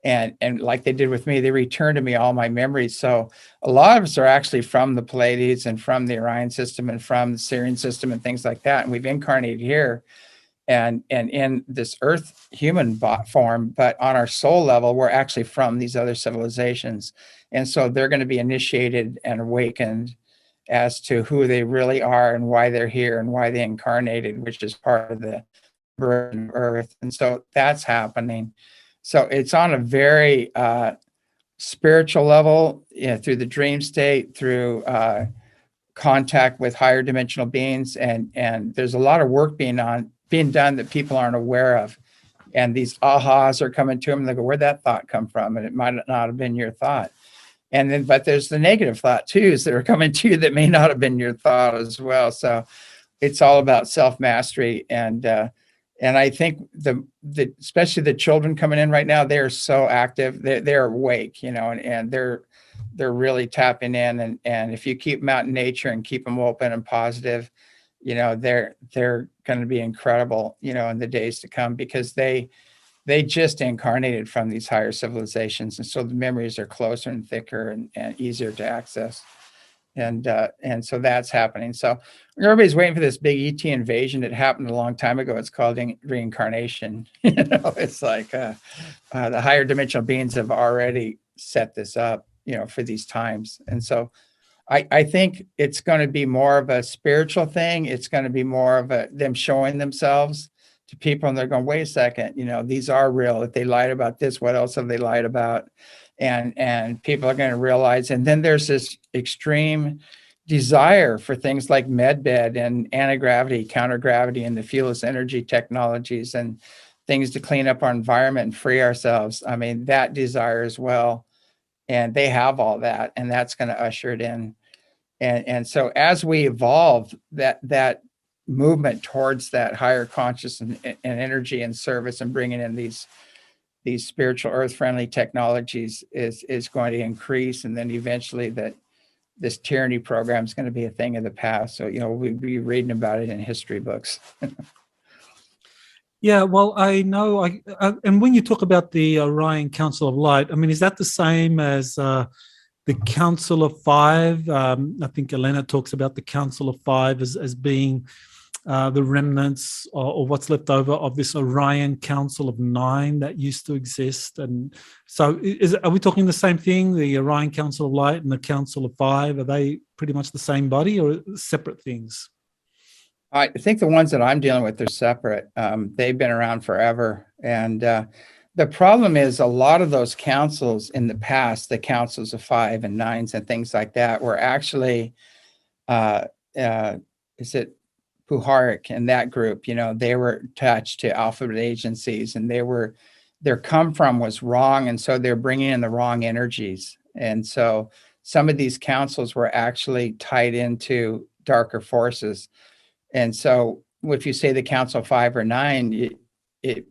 And like they did with me, they returned to me all my memories. So a lot of us are actually from the Pleiades and from the Orion system and from the Sirian system and things like that. And we've incarnated here and in this earth human form, but on our soul level, we're actually from these other civilizations. And so they're going to be initiated and awakened as to who they really are and why they're here and why they incarnated, which is part of the Earth, and so that's happening. So it's on a very spiritual level, through the dream state, through contact with higher dimensional beings, and there's a lot of work being done that people aren't aware of. And these ahas are coming to them, and they go, where'd that thought come from? And it might not have been your thought. And then, but there's the negative thought too, that are coming to you that may not have been your thought as well. So it's all about self-mastery. And I think especially the children coming in right now, they're so active, they're awake, and they're really tapping in. And if you keep them out in nature and keep them open and positive, they're going to be incredible, in the days to come, because they just incarnated from these higher civilizations. And so the memories are closer and thicker and easier to access. And so that's happening. So everybody's waiting for this big ET invasion that happened a long time ago. It's called reincarnation. It's like the higher dimensional beings have already set this up, for these times. And so I think it's going to be more of a spiritual thing. It's going to be more of them showing themselves to people, and they're going, wait a second, these are real. If they lied about this, what else have they lied about? And people are going to realize. And then there's this extreme desire for things like medbed and anti-gravity, counter-gravity, and the fieldless energy technologies, and things to clean up our environment and free ourselves. I mean, that desire as well. And they have all that, and that's going to usher it in. And so as we evolve, that movement towards that higher consciousness and energy and service, and bringing in these spiritual earth-friendly technologies is going to increase. And then eventually this tyranny program is going to be a thing of the past. So, we'll be reading about it in history books. Yeah, well, I know. And when you talk about the Orion Council of Light, I mean, is that the same as the Council of Five? I think Elena talks about the Council of Five as being the remnants or what's left over of this Orion Council of Nine that used to exist. And so are we talking the same thing, the Orion Council of Light and the Council of Five? Are they pretty much the same body or separate things? I think the ones that I'm dealing with are separate. They've been around forever. And the problem is a lot of those councils in the past, the councils of 5 and 9s and things like that, were actually, is it Puharic and that group, they were attached to alphabet agencies, and their come from was wrong. And so they're bringing in the wrong energies. And so some of these councils were actually tied into darker forces. And so if you say the Council 5 or 9, it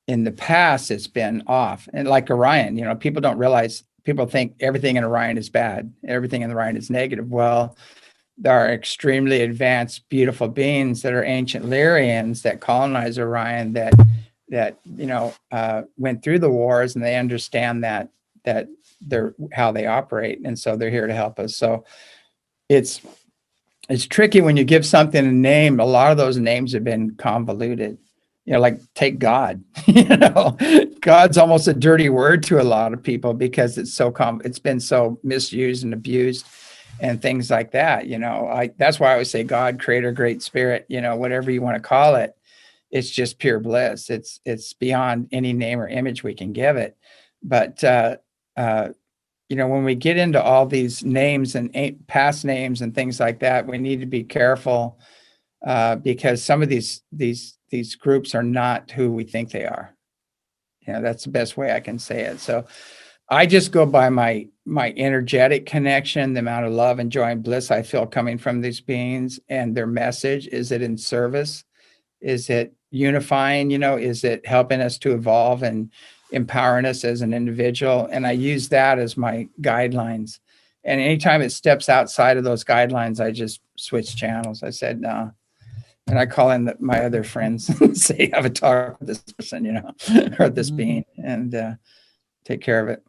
in the past, it's been off. And like Orion, people don't realize, people think everything in Orion is bad. Everything in Orion is negative. Well, there are extremely advanced, beautiful beings that are ancient Lyrians that colonized Orion that went through the wars, and they understand that they're how they operate. And so they're here to help us. So it's tricky when you give something a name. A lot of those names have been convoluted. Like take God. God's almost a dirty word to a lot of people because it's it's been so misused and abused, and things like that. That's why I always say God, Creator, Great Spirit. Whatever you want to call it, it's just pure bliss. It's beyond any name or image we can give it. But when we get into all these names and past names and things like that, we need to be careful because some of these groups are not who we think they are. That's the best way I can say it. So I just go by my energetic connection, the amount of love and joy and bliss I feel coming from these beings and their message. Is it in service? Is it unifying? Is it helping us to evolve and empowering us as an individual? And I use that as my guidelines. And anytime it steps outside of those guidelines, I just switch channels. I said, no. And I call in my other friends and say, have a talk with this person, or this being, and take care of it.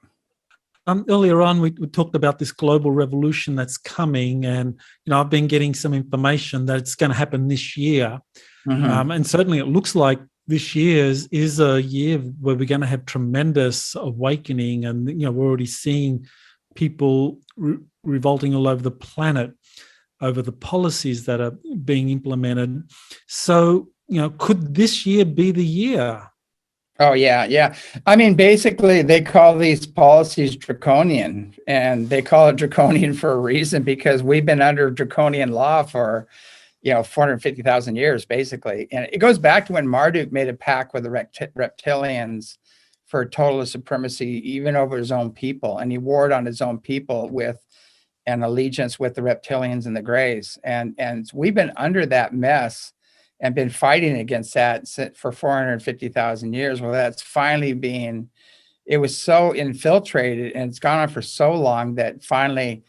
Earlier on, we talked about this global revolution that's coming. And, I've been getting some information that it's going to happen this year. Mm-hmm. And certainly it looks like this year is a year where we're going to have tremendous awakening, and we're already seeing people revolting all over the planet over the policies that are being implemented. So could this year be the year? Oh, yeah. I mean, basically, they call these policies draconian, and they call it draconian for a reason, because we've been under draconian law for 450,000 years, basically. And it goes back to when Marduk made a pact with the reptilians for total supremacy, even over his own people. And he warred on his own people with an allegiance with the reptilians and the Greys. And we've been under that mess and been fighting against that for 450,000 years. Well, that's finally it was so infiltrated, and it's gone on for so long that finally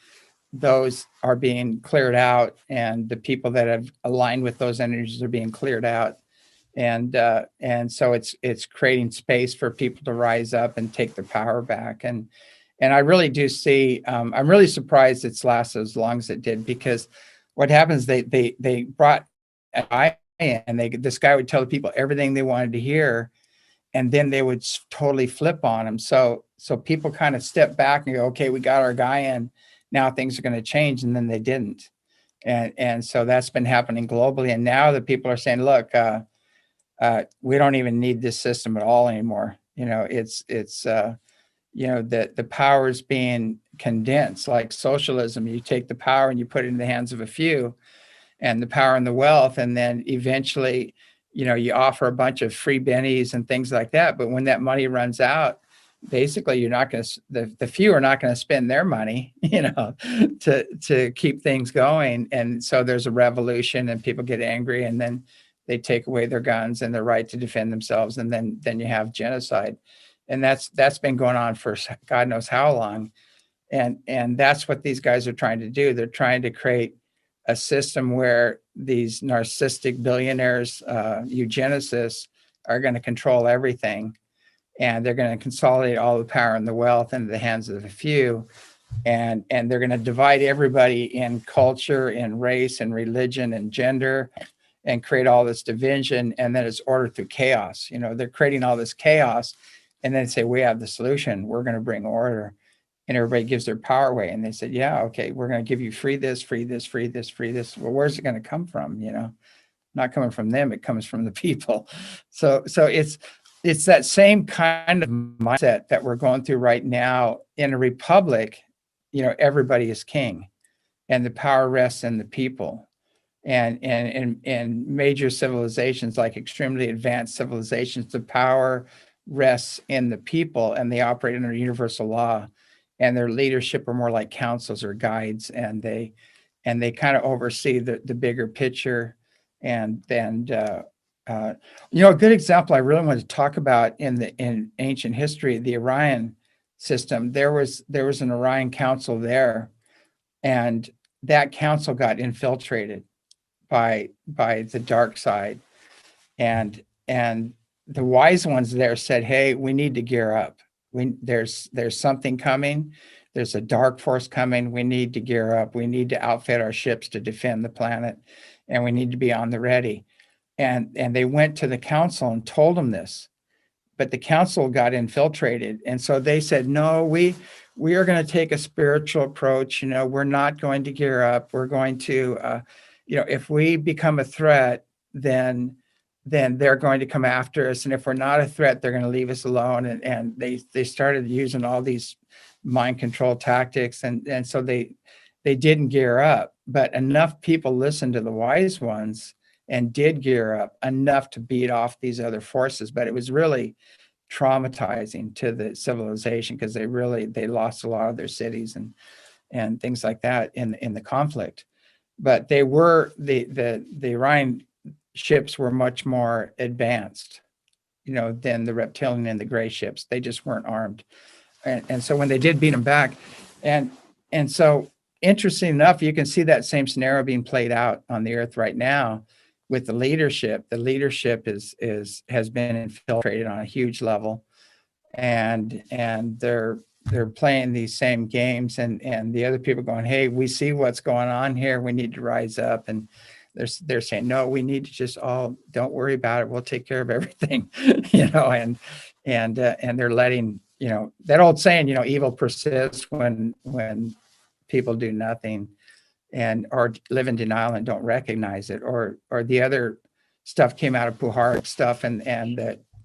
those are being cleared out, and the people that have aligned with those energies are being cleared out. And so it's creating space for people to rise up and take their power back. And I really do see, I'm really surprised it's lasted as long as it did, because what happens, they brought a guy in, and this guy would tell the people everything they wanted to hear, and then they would totally flip on him. So people kind of step back and go, okay, we got our guy in, now things are going to change, and then they didn't. And so that's been happening globally. And now the people are saying, look, we don't even need this system at all anymore. It's the power is being condensed, like socialism. You take the power and you put it in the hands of a few, and the power and the wealth. And then eventually, you offer a bunch of free bennies and things like that. But when that money runs out, basically you're not going to, the few are not going to spend their money, to keep things going. And so there's a revolution, and people get angry, and then they take away their guns and their right to defend themselves. And then you have genocide. And that's been going on for God knows how long. And that's what these guys are trying to do. They're trying to create a system where these narcissistic billionaires, eugenicists, are going to control everything. And they're going to consolidate all the power and the wealth into the hands of a few. And they're going to divide everybody in culture, in race, and religion, and gender, and create all this division. And then it's order through chaos. They're creating all this chaos, and then say, we have the solution. We're going to bring order. And everybody gives their power away. And they said, yeah, okay, we're going to give you free this, free this, free this, free this. Well, where's it going to come from? Not coming from them. It comes from the people. So it's that same kind of mindset that we're going through right now. In a republic, everybody is king, and the power rests in the people. And in major civilizations, like extremely advanced civilizations, the power rests in the people, and they operate under universal law. And their leadership are more like councils or guides, and they kind of oversee the bigger picture. And then a good example I really want to talk about in ancient history, the Orion system. There was an Orion Council there, and that council got infiltrated by the dark side, and the wise ones there said, hey, we need to gear up. There's something coming. There's a dark force coming. We need to gear up. We need to outfit our ships to defend the planet, and we need to be on the ready. And they went to the council and told them this, but the council got infiltrated. And so they said, no, we are going to take a spiritual approach. We're not going to gear up. We're going to, if we become a threat, then they're going to come after us. And if we're not a threat, they're going to leave us alone. And they started using all these mind control tactics. And so they didn't gear up, but enough people listened to the wise ones and did gear up enough to beat off these other forces. But it was really traumatizing to the civilization, because they lost a lot of their cities and things like that in the conflict. But they were the Orion ships were much more advanced, than the reptilian and the gray ships. They just weren't armed. And so when they did beat them back, and so interesting enough, you can see that same scenario being played out on the earth right now with the leadership. The leadership has been infiltrated on a huge level, and they're playing these same games, and the other people going, hey, we see what's going on here. We need to rise up. And they're saying, no, we need to just don't worry about it. We'll take care of everything, and they're letting, that old saying, evil persists when people do nothing or live in denial and don't recognize it. Or the other stuff came out of Puharic stuff, and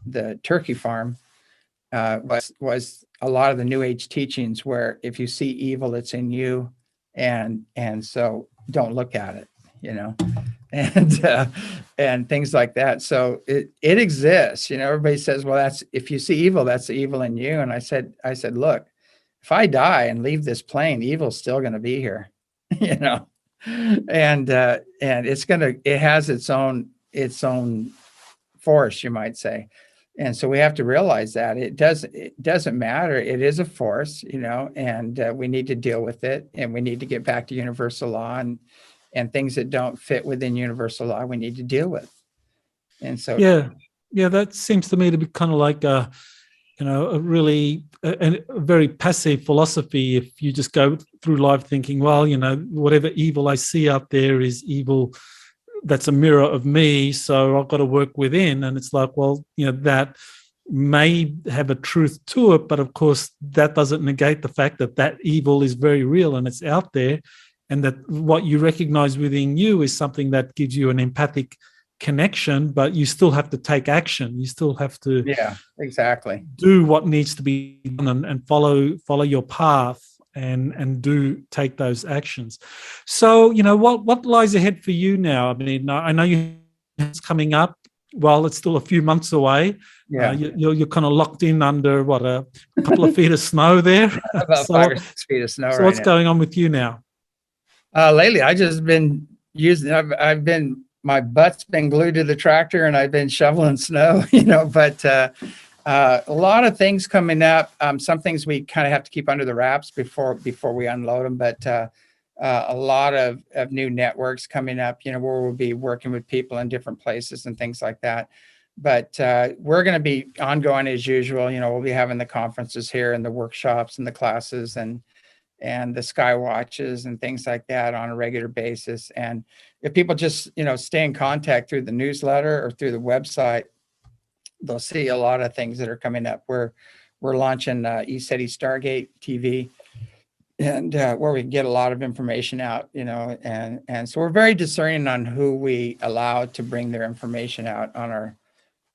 the turkey farm was a lot of the New Age teachings, where if you see evil, it's in you, and so don't look at it, and things like that. So it exists. Everybody says, well, that's, if you see evil, that's the evil in you. And I said, look, if I die and leave this plane, evil's still going to be here, and it has its own force, you might say. And so we have to realize that it doesn't matter. It is a force, and we need to deal with it, and we need to get back to universal law, and things that don't fit within universal law, we need to deal with. And so, yeah, that seems to me to be kind of like a very passive philosophy. If you just go through life thinking, well, whatever evil I see out there is evil, that's a mirror of me, so I've got to work within. And it's like, well, that may have a truth to it, but of course that doesn't negate the fact that evil is very real and it's out there, and that what you recognize within you is something that gives you an empathic connection, but you still have to take action. You still have to exactly do what needs to be done, and follow your path, and take those actions. So, what lies ahead for you now? I mean, I know it's coming up. Well, it's still a few months away. Yeah, you're kind of locked in under a couple of feet of snow there. About 5 or 6 feet of snow. So what's going on with you now? Lately, I just been using. My butt's been glued to the tractor, and I've been shoveling snow. But a lot of things coming up. Some things we kind of have to keep under the wraps before we unload them. But a lot of new networks coming up, where we'll be working with people in different places and things like that. But we're going to be ongoing as usual. We'll be having the conferences here, and the workshops and the classes, and the sky watches and things like that on a regular basis. And if people just, stay in contact through the newsletter or through the website, they'll see a lot of things that are coming up. We're launching ECETI Stargate TV, and where we can get a lot of information out, and so we're very discerning on who we allow to bring their information out on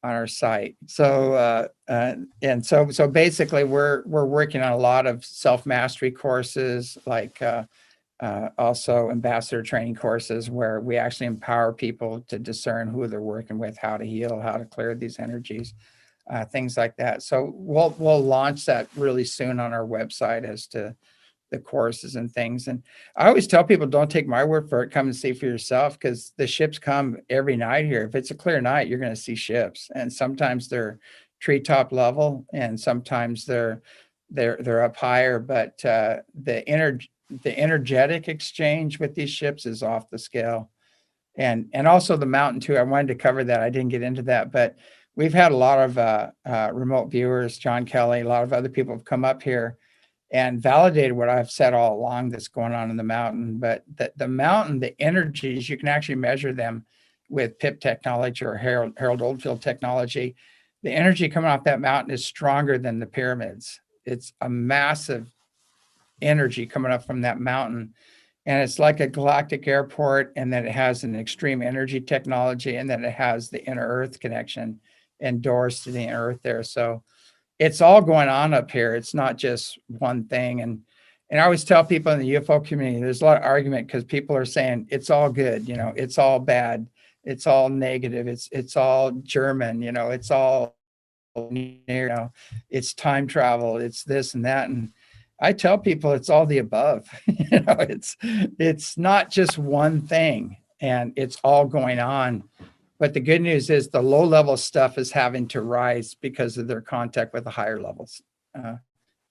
our site. So so basically we're working on a lot of self-mastery courses, like also ambassador training courses, where we actually empower people to discern who they're working with, how to heal, how to clear these energies, things like that. So we'll launch that really soon on our website as to the courses and things. And I always tell people, don't take my word for it, come and see for yourself, because the ships come every night here. If it's a clear night, you're going to see ships, and sometimes they're treetop level, and sometimes they're up higher, but the energetic exchange with these ships is off the scale. And also the mountain too. I wanted to cover that. I didn't get into that, but we've had a lot of remote viewers, John Kelly, a lot of other people have come up here and validated what I've said all along that's going on in the mountain. But the mountain, the energies, you can actually measure them with PIP technology or Harold Oldfield technology. The energy coming off that mountain is stronger than the pyramids. It's a massive energy coming up from that mountain. And it's like a galactic airport, and then it has an extreme energy technology, and then it has the inner earth connection and doors to the inner earth there. So it's all going on up here. It's not just one thing. And I always tell people in the UFO community, there's a lot of argument because people are saying it's all good, it's all bad, it's all negative, it's all German, it's all, it's time travel, it's this and that. And I tell people it's all the above. It's not just one thing, and it's all going on. But the good news is the low level stuff is having to rise because of their contact with the higher levels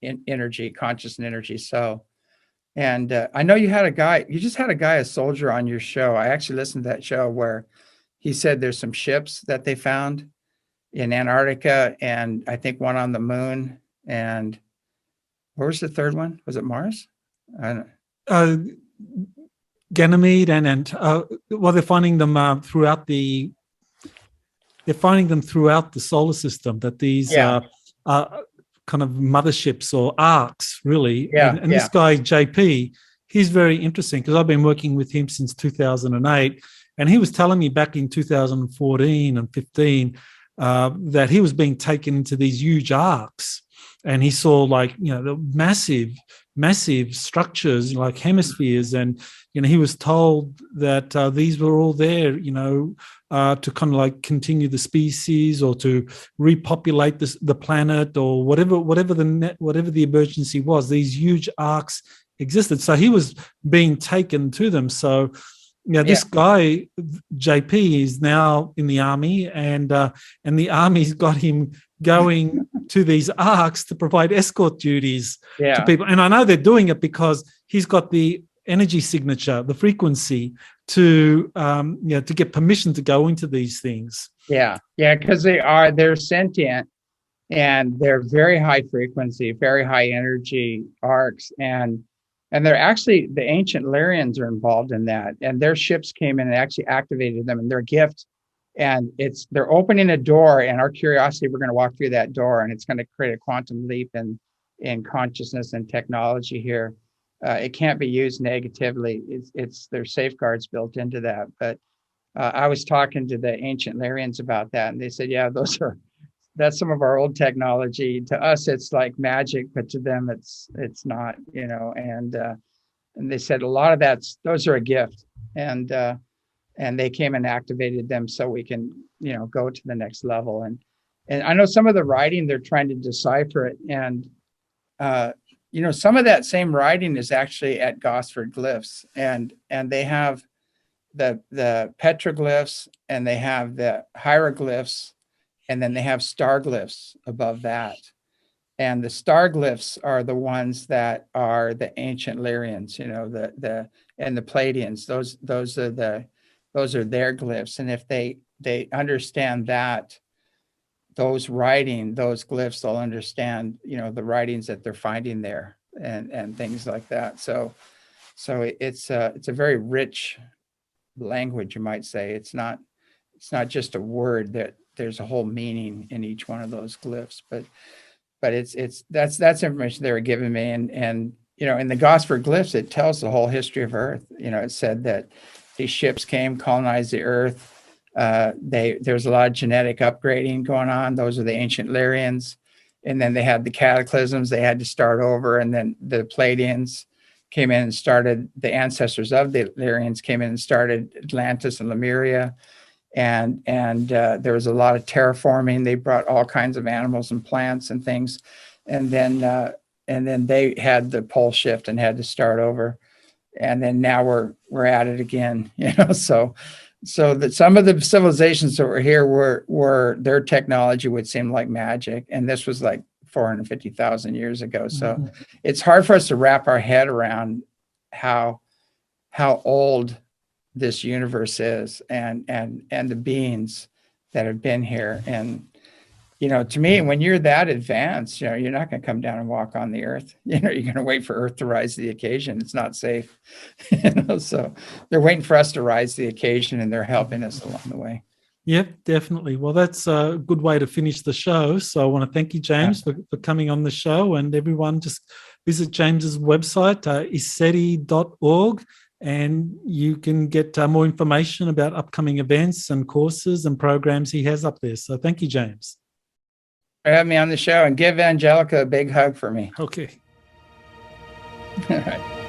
in energy, conscious and energy. So, and I know you just had a guy, a soldier on your show. I actually listened to that show where he said there's some ships that they found in Antarctica, and I think one on the moon. And where was the third one? Was it Mars? Ganymede and they're finding them throughout the solar system, that these are kind of motherships or arcs, really. And this guy JP, he's very interesting because I've been working with him since 2008, and he was telling me back in 2014 and 15 that he was being taken into these huge arcs, and he saw the massive structures like hemispheres, and he was told that these were all there, to kind of continue the species or to repopulate the planet or whatever the emergency was. These huge arcs existed, so he was being taken to them. So this guy JP is now in the army, and the army's got him going to these arcs to provide escort duties to people. And I know they're doing it because he's got the energy signature, the frequency to get permission to go into these things. Because they're sentient, and they're very high frequency, very high energy arcs, and they're actually, the ancient Lyrians are involved in that, and their ships came in and actually activated them, and their gift, and they're opening a door, and our curiosity, we're going to walk through that door, and it's going to create a quantum leap in consciousness and technology here. It can't be used negatively. There's safeguards built into that. But I was talking to the ancient Lyrians about that, and they said, that's some of our old technology. To us, it's like magic, but to them, it's not. And they said a lot of those are a gift, and they came and activated them so we can go to the next level. And I know some of the writing, they're trying to decipher it, and some of that same writing is actually at Gosford Glyphs, and they have the petroglyphs, and they have the hieroglyphs, and then they have star glyphs above that. And the star glyphs are the ones that are the ancient Lyrians, and the Palladians. Those are their glyphs. And if they understand that, those glyphs, they'll understand, the writings that they're finding there and things like that. So it's a very rich language, you might say. It's not just a word, that there's a whole meaning in each one of those glyphs, but that's information they were giving me. And in the Gosford Glyphs, it tells the whole history of Earth. It said that these ships came, colonized the Earth. There's a lot of genetic upgrading going on. Those are the ancient Lyrians. And then they had the cataclysms. They had to start over. And then the Palladians came in and started, the ancestors of the Lyrians came in and started Atlantis and Lemuria. And there was a lot of terraforming. They brought all kinds of animals and plants and things. And then they had the pole shift and had to start over. And then now we're at it again, so that some of the civilizations that were here were their technology would seem like magic. And this was like 450,000 years ago. So it's hard for us to wrap our head around how old this universe is, and the beings that have been here. And to me, when you're that advanced, you're not going to come down and walk on the Earth. You're going to wait for Earth to rise to the occasion. It's not safe. So they're waiting for us to rise to the occasion, and they're helping us along the way. Yep, definitely. Well, that's a good way to finish the show. So I want to thank you, James, for coming on the show. And everyone, just visit James's website, iseti.org. And you can get more information about upcoming events and courses and programs he has up there. So thank you, James. For having me on the show, and give Angelica a big hug for me. Okay. All right.